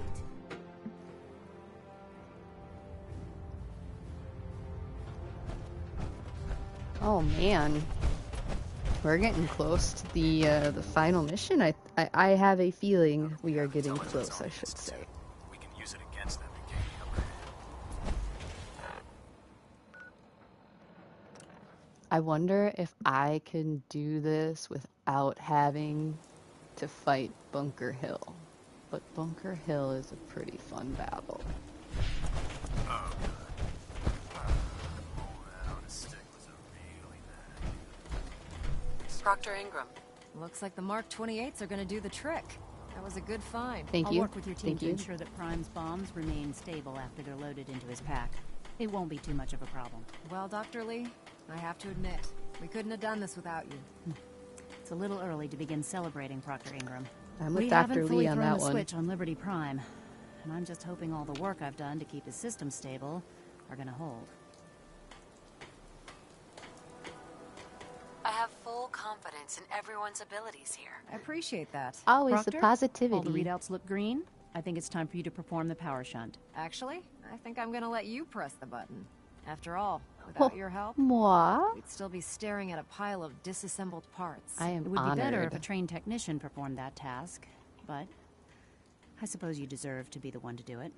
Oh man, we're getting close to the final mission. I have a feeling we are getting close. I should say. We can use it against them to gain the upper hand. I wonder if I can do this without having to fight Bunker Hill. But Bunker Hill is a pretty fun battle. Oh, God. That on a stick was a really bad idea. Proctor Ingram. Looks like the Mark 28s are gonna do the trick. That was a good find. Thank you. I'll work with your team Thank to you. ensure that Prime's bombs remain stable after they're loaded into his pack. It won't be too much of a problem. Well, Dr. Lee, I have to admit, we couldn't have done this without you. It's a little early to begin celebrating, Proctor Ingram. I'm with We Dr. haven't fully Lee on thrown that the one. switch on Liberty Prime, and I'm just hoping all the work I've done to keep his system stable are gonna hold. I have full confidence in everyone's abilities here. I appreciate that. Always Proctor, the positivity. all the readouts look green. I think it's time for you to perform the power shunt. Actually, I think I'm gonna let you press the button. After all, without your help, Moi? we'd still be staring at a pile of disassembled parts. I am It would be better honored. if a trained technician performed that task, but I suppose you deserve to be the one to do it.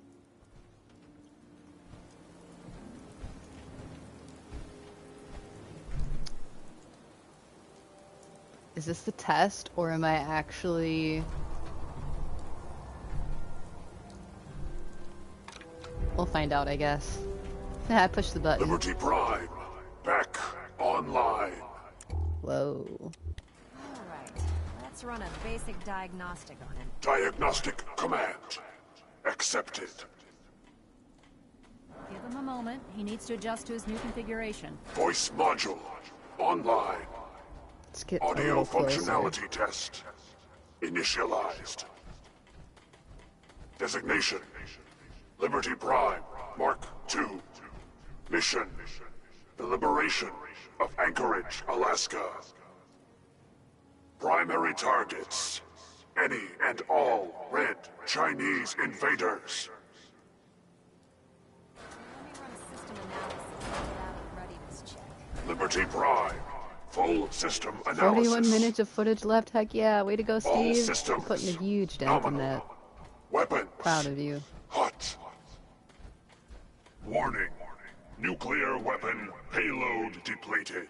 Is this the test, or am I actually... We'll find out, I guess. I pushed the button. Liberty Prime, back online. Whoa. Alright, let's run a basic diagnostic on him. Diagnostic command accepted. Give him a moment. He needs to adjust to his new configuration. Voice module online. Let's get a Audio little closer. functionality test initialized. Designation: Liberty Prime Mark II. Mission: the liberation of Anchorage, Alaska. Primary targets: any and all red Chinese invaders. Liberty Prime. Full system analysis. 41 minutes of footage left. Heck yeah. Way to go, Steve. All You're systems. putting a huge dent in that. Weapons. Proud of you. Hot. Warning. Nuclear weapon payload depleted.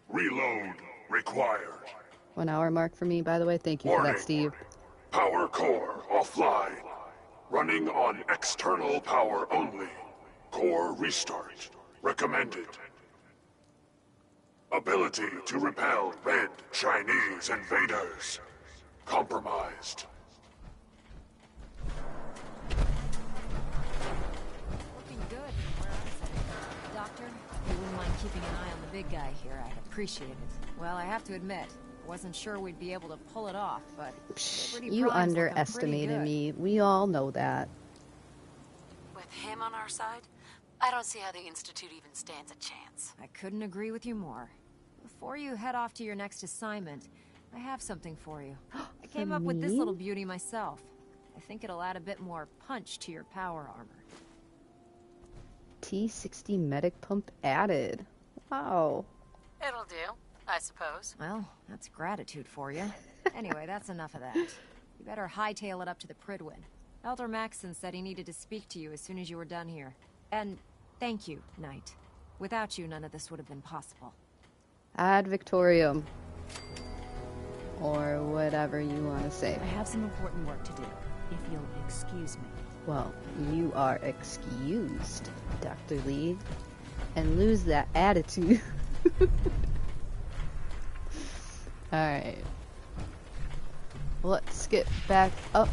Reload required. 1 hour mark for me, by the way. Thank you for that, Steve. Power core offline. Running on external power only. Core restart recommended. Ability to repel red Chinese invaders. Compromised. Looking good from where I'm sitting. Doctor, if you wouldn't mind keeping an eye on the big guy here, I'd appreciate it. Well, I have to admit, I wasn't sure we'd be able to pull it off, but You underestimated me. We all know that. With him on our side, I don't see how the Institute even stands a chance. I couldn't agree with you more. Before you head off to your next assignment, I have something for you. I came up with this little beauty myself. I think it'll add a bit more punch to your power armor. T60 medic pump added. Wow. It'll do, I suppose. Well, that's gratitude for you. Anyway, that's enough of that. You better hightail it up to the Pridwin. Elder Maxson said he needed to speak to you as soon as you were done here. And thank you, Knight. Without you, none of this would have been possible. Ad Victorium. Or whatever you want to say. I have some important work to do, if you'll excuse me. Well, you are excused, Dr. Lee. And lose that attitude. Alright. Let's get back up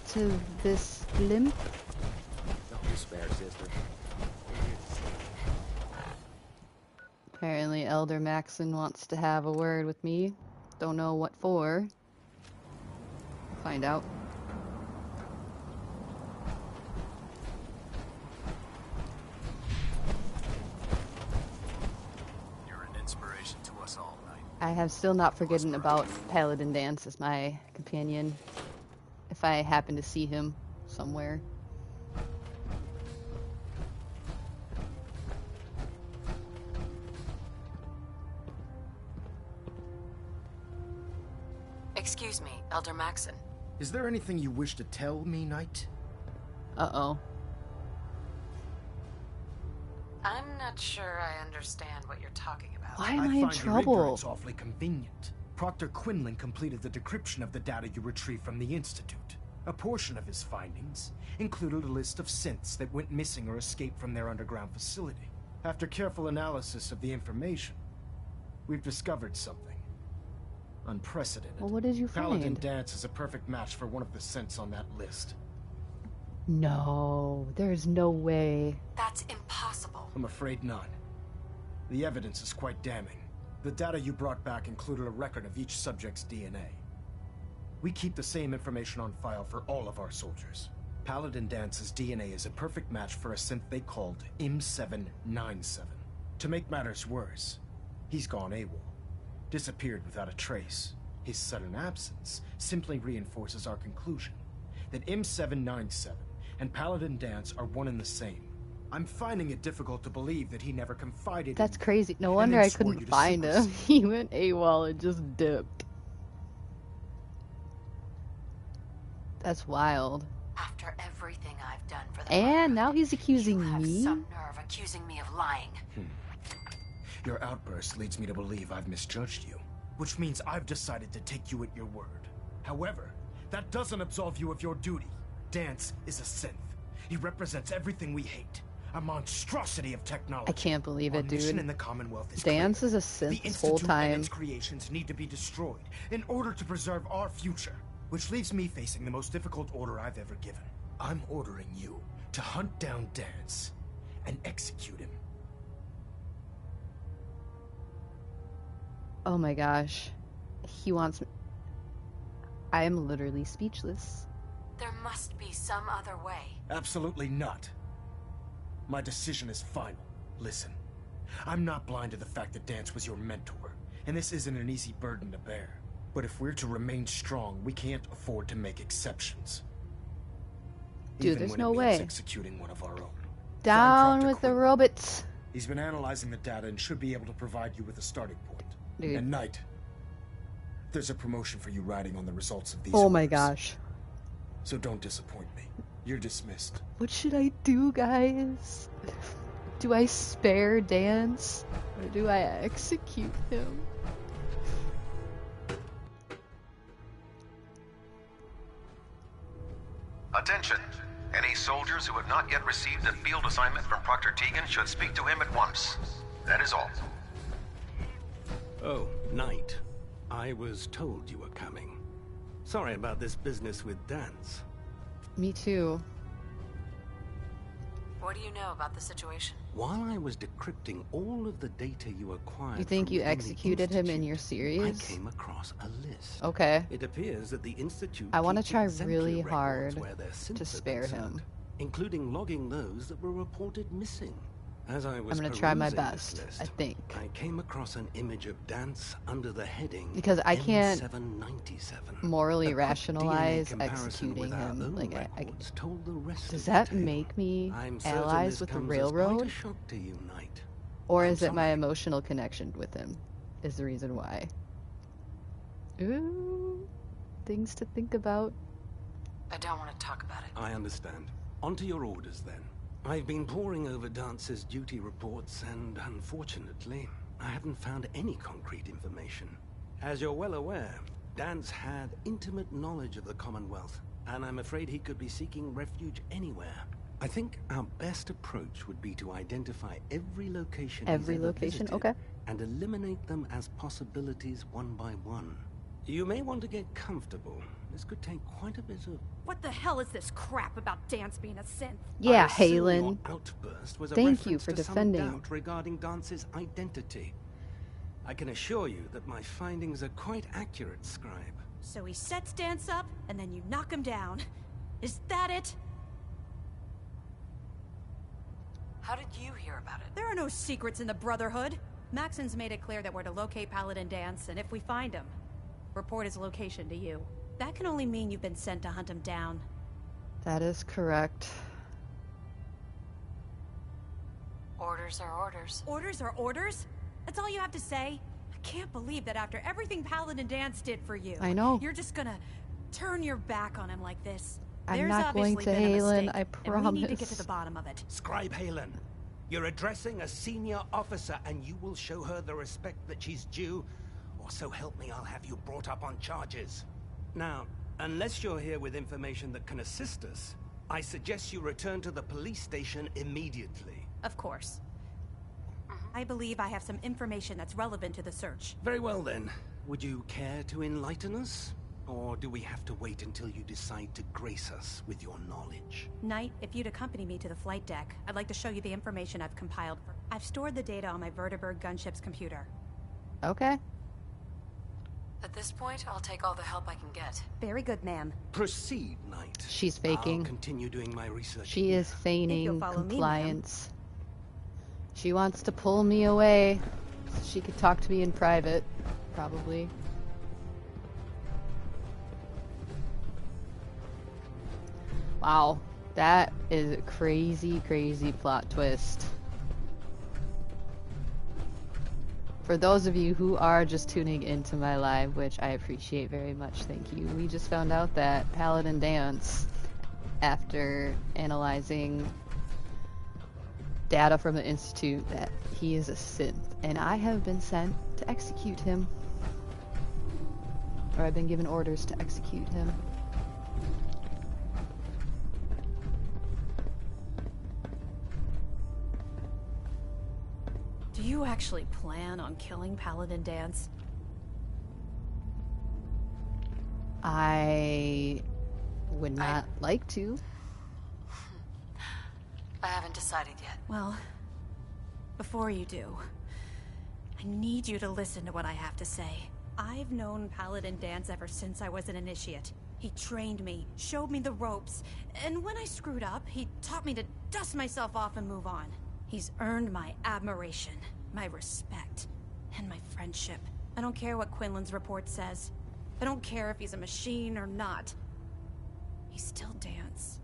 to this blimp. Don't despair, sister. Apparently Elder Maxson wants to have a word with me. Don't know what for. We'll find out. You're an inspiration to us all, Knight. I have still not forgotten about Paladin Dance as my companion. If I happen to see him somewhere. Excuse me, Elder Maxson. Is there anything you wish to tell me, Knight? Uh-oh. I'm not sure I understand what you're talking about. Why am I in trouble? I find your ignorance awfully convenient. Proctor Quinlan completed the decryption of the data you retrieved from the Institute. A portion of his findings included a list of synths that went missing or escaped from their underground facility. After careful analysis of the information, we've discovered something unprecedented. Well, what did you find? Paladin Dance is a perfect match for one of the synths on that list. No, there's no way. That's impossible. I'm afraid not. The evidence is quite damning. The data you brought back included a record of each subject's DNA. We keep the same information on file for all of our soldiers. Paladin Dance's DNA is a perfect match for a synth they called M797. To make matters worse, he's gone AWOL. Disappeared without a trace. His sudden absence simply reinforces our conclusion that M797 and Paladin Dance are one and the same. I'm finding it difficult to believe that he never confided in me. That's crazy. No wonder I couldn't find him. He went AWOL and just dipped. That's wild. After everything I've done for the And now he's accusing you have me? some nerve accusing me of lying. Your outburst leads me to believe I've misjudged you, which means I've decided to take you at your word. However, that doesn't absolve you of your duty. Dance is a synth. He represents everything we hate. A monstrosity of technology. I can't believe it, Our mission dude. in the Commonwealth is Dance clear. is a synth The this whole Institute and time. its creations need to be destroyed in order to preserve our future, which leaves me facing the most difficult order I've ever given. I'm ordering you to hunt down Dance and execute him. Oh my gosh. He wants me. I am literally speechless. There must be some other way. Absolutely not. My decision is final. Listen, I'm not blind to the fact that Dance was your mentor, and this isn't an easy burden to bear. But if we're to remain strong, we can't afford to make exceptions. Dude, Even there's when no it means way. executing one of our own. Down with the robots. He's been analyzing the data and should be able to provide you with a starting point. Dude. And Knight, there's a promotion for you riding on the results of these Oh my orders. gosh. So don't disappoint me. You're dismissed. What should I do, guys? Do I spare Dance? Or do I execute him? Attention! Any soldiers who have not yet received a field assignment from Proctor Tegan should speak to him at once. That is all. Oh, Knight. I was told you were coming. Sorry about this business with Dance. Me too. What do you know about the situation? While I was decrypting all of the data you acquired, You think from you within the executed him in Institute, your series? I came across a list. Okay. It appears that the Institute I want to keeps try exemplary really records hard where their synths to are spare concerned, him. including logging those that were reported missing. As I was I'm gonna try my perusing this best, list, I think. I came across an image of Dance under the heading Because I can't M797. morally A quick rationalize DNA comparison executing with our him. own Like, records told the rest does of the that tale. make me I'm certain allies this with the comes as quite railroad? a shock to you, Knight. Or I'm is it my sorry. emotional connection with him? Is the reason why. Ooh, things to think about. I don't want to talk about it. I understand. On to your orders, then. I've been poring over Dance's duty reports, and unfortunately, I haven't found any concrete information. As you're well aware, Dance had intimate knowledge of the Commonwealth, and I'm afraid he could be seeking refuge anywhere. I think our best approach would be to identify every location Every he's ever location? visited, Okay. and eliminate them as possibilities one by one. You may want to get comfortable. This could take quite a bit of... What the hell is this crap about Dance being a synth? Yeah, I assume your Halen. outburst was a Thank you reference for to some defending. doubt regarding Dance's identity. I can assure you that my findings are quite accurate, Scribe. So he sets Dance up, and then you knock him down. Is that it? How did you hear about it? There are no secrets in the Brotherhood. Maxon's made it clear that we're to locate Paladin Dance, and if we find him, report his location to you. That can only mean you've been sent to hunt him down. That is correct. Orders are orders. Orders are orders? That's all you have to say? I can't believe that after everything Paladin Dance did for you, I know. you're just gonna turn your back on him like this. I'm There's not going obviously to been a Halen, mistake, I and we need to get promise. to the bottom of it. Scribe Halen, you're addressing a senior officer, and you will show her the respect that she's due, or so help me, I'll have you brought up on charges. Now, unless you're here with information that can assist us, I suggest you return to the police station immediately. Of course. I believe I have some information that's relevant to the search. Very well then. Would you care to enlighten us? Or do we have to wait until you decide to grace us with your knowledge? Knight, if you'd accompany me to the flight deck, I'd like to show you the information I've compiled. I've stored the data on my Vertibird gunship's computer. Okay. At this point, I'll take all the help I can get. Very good, ma'am. Proceed, Knight. She's faking. I'll continue doing my research. She is feigning follow me, compliance. She wants to pull me away so she could talk to me in private, probably. Wow, that is a crazy, crazy plot twist. For those of you who are just tuning into my live, which I appreciate very much, thank you. We just found out that Paladin Dance, after analyzing data from the Institute, that he is a synth, and I have been sent to execute him. Or I've been given orders to execute him. Do you actually plan on killing Paladin Dance? I would not like to. I haven't decided yet. Well, before you do, I need you to listen to what I have to say. I've known Paladin Dance ever since I was an initiate. He trained me, showed me the ropes, and when I screwed up, he taught me to dust myself off and move on. He's earned my admiration, my respect, and my friendship. I don't care what Quinlan's report says. I don't care if he's a machine or not. He's still Dance.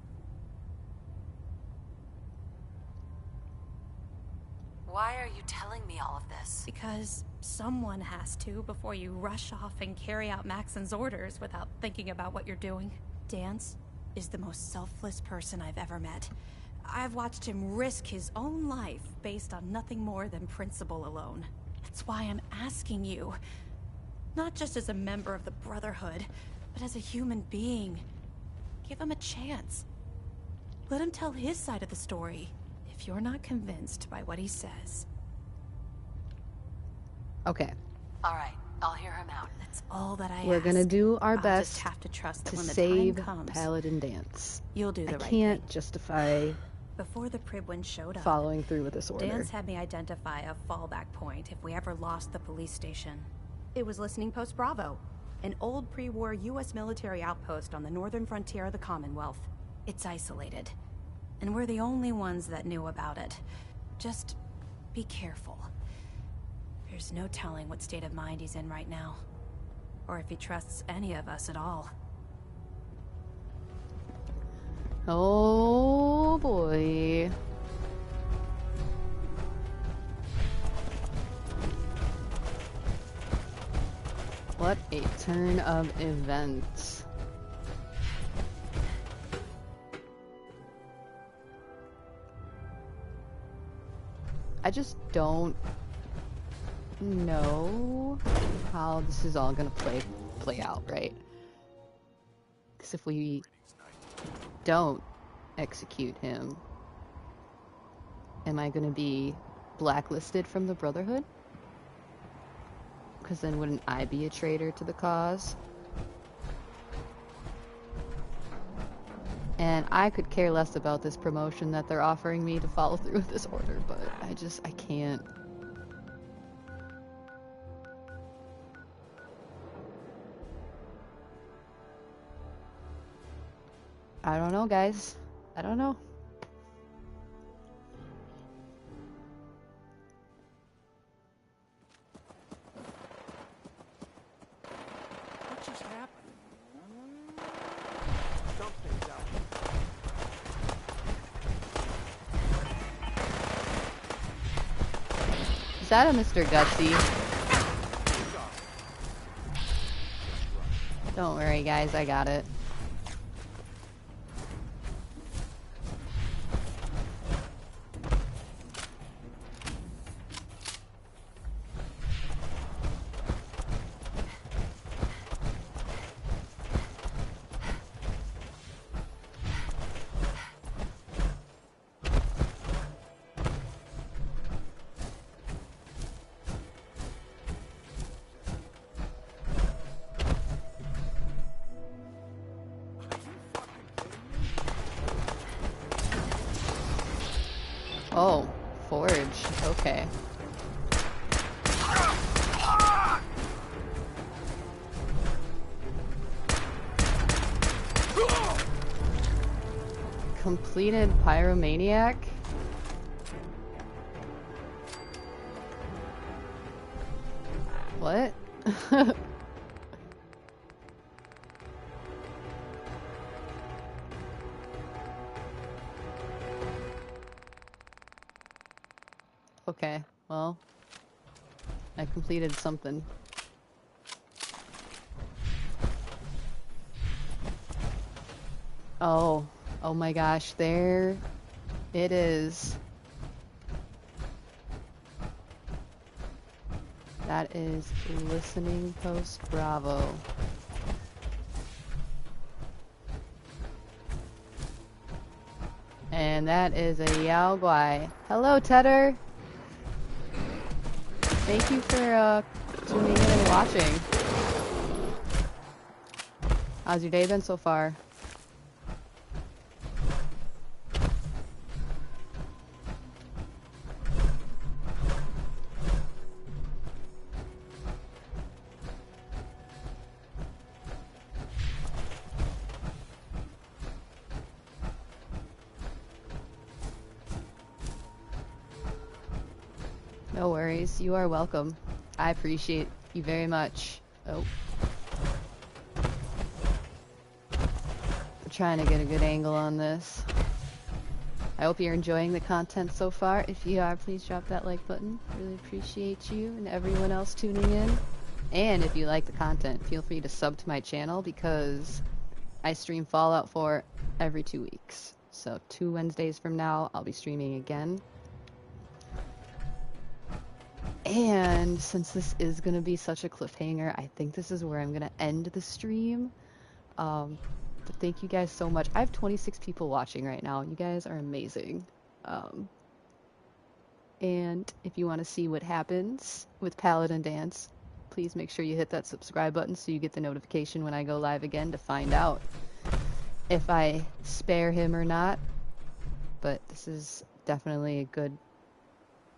Why are you telling me all of this? Because someone has to before you rush off and carry out Maxon's orders without thinking about what you're doing. Dance is the most selfless person I've ever met. I've watched him risk his own life based on nothing more than principle alone. That's why I'm asking you. Not just as a member of the Brotherhood, but as a human being. Give him a chance. Let him tell his side of the story. If you're not convinced by what he says. Okay. All right, I'll hear him out. That's all that I ask. We're gonna do our best just have to trust that to when the save time comes, Paladin Dance. You'll do the right I can't thing. justify Before the Pribwin showed up, following through with this order. Dance had me identify a fallback point if we ever lost the police station. It was Listening Post Bravo, an old pre-war U.S. military outpost on the northern frontier of the Commonwealth. It's isolated, and we're the only ones that knew about it. Just be careful. There's no telling what state of mind he's in right now, or if he trusts any of us at all. Oh boy. What a turn of events. I just don't know how this is all gonna play out, right? Because if we don't execute him, am I gonna be blacklisted from the Brotherhood? Because then wouldn't I be a traitor to the cause? And I could care less about this promotion that they're offering me to follow through with this order, but I can't. I don't know, guys. I don't know. What just happened? Something's out. Is that a Mr. Gutsy? Don't worry, guys. I got it. Oh, Forge. Okay. Completed Pyromaniac? What? Okay, well, I completed something. Oh my gosh, there it is. That is Listening Post Bravo. And that is a Yao Guai. Hello, Tedder! Thank you for tuning in and watching. How's your day been so far? No worries, you are welcome. I appreciate you very much. Oh. trying to get a good angle on this. I hope you're enjoying the content so far. If you are, please drop that like button. Really appreciate you and everyone else tuning in. And if you like the content, feel free to sub to my channel because I stream Fallout 4 every 2 weeks. So 2 Wednesdays from now, I'll be streaming again. And since this is going to be such a cliffhanger, I think this is where I'm going to end the stream. But thank you guys so much. I have 26 people watching right now. You guys are amazing. And if you want to see what happens with Paladin Dance, please make sure you hit that subscribe button so you get the notification when I go live again to find out if I spare him or not. But this is definitely a good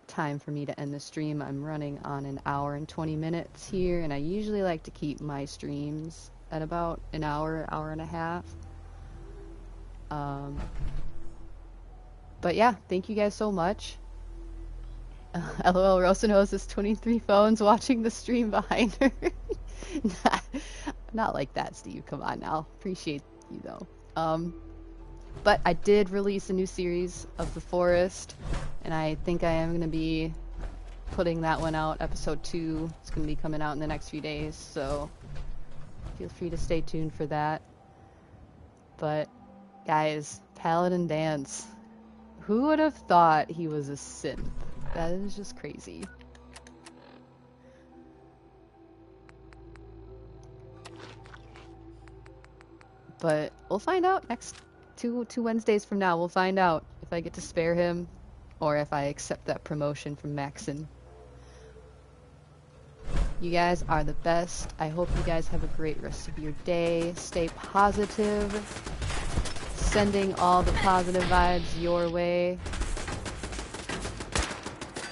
time for me to end the stream. I'm running on an hour and 20 minutes here, and I usually like to keep my streams at about an hour, hour and a half. But yeah, thank you guys so much. LOL, Rosa knows there's 23 phones watching the stream behind her. Not like that, Steve. Come on now. Appreciate you though. But I did release a new series of The Forest, and I think I am going to be putting that one out, episode 2. It's going to be coming out in the next few days, so feel free to stay tuned for that. But guys, Paladin Dance. Who would have thought he was a synth? That is just crazy. But we'll find out next two Wednesdays from now. We'll find out if I get to spare him or if I accept that promotion from Maxon. You guys are the best. I hope you guys have a great rest of your day. Stay positive. Sending all the positive vibes your way.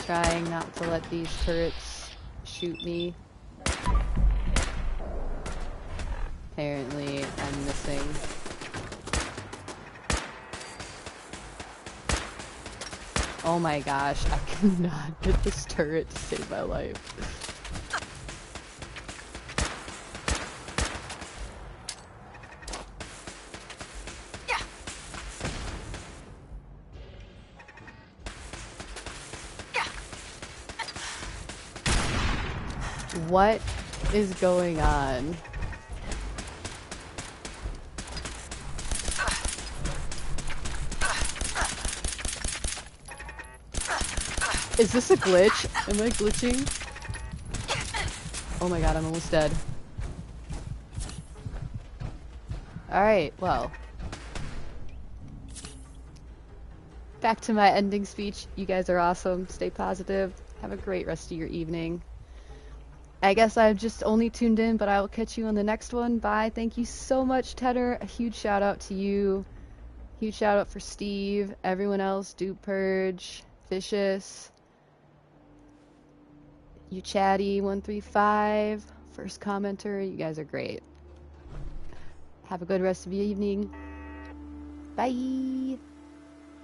Trying not to let these turrets shoot me. Apparently, I'm missing. Oh my gosh, I cannot hit this turret to save my life. What is going on? Is this a glitch? Am I glitching? Oh my god, I'm almost dead. Alright, well. Back to my ending speech. You guys are awesome. Stay positive. Have a great rest of your evening. I guess I've just only tuned in, but I will catch you on the next one. Bye. Thank you so much, Tedder. A huge shout out to you. Huge shout out for Steve. Everyone else. Dupe Purge. Vicious. You Chatty135. First commenter. You guys are great. Have a good rest of your evening. Bye.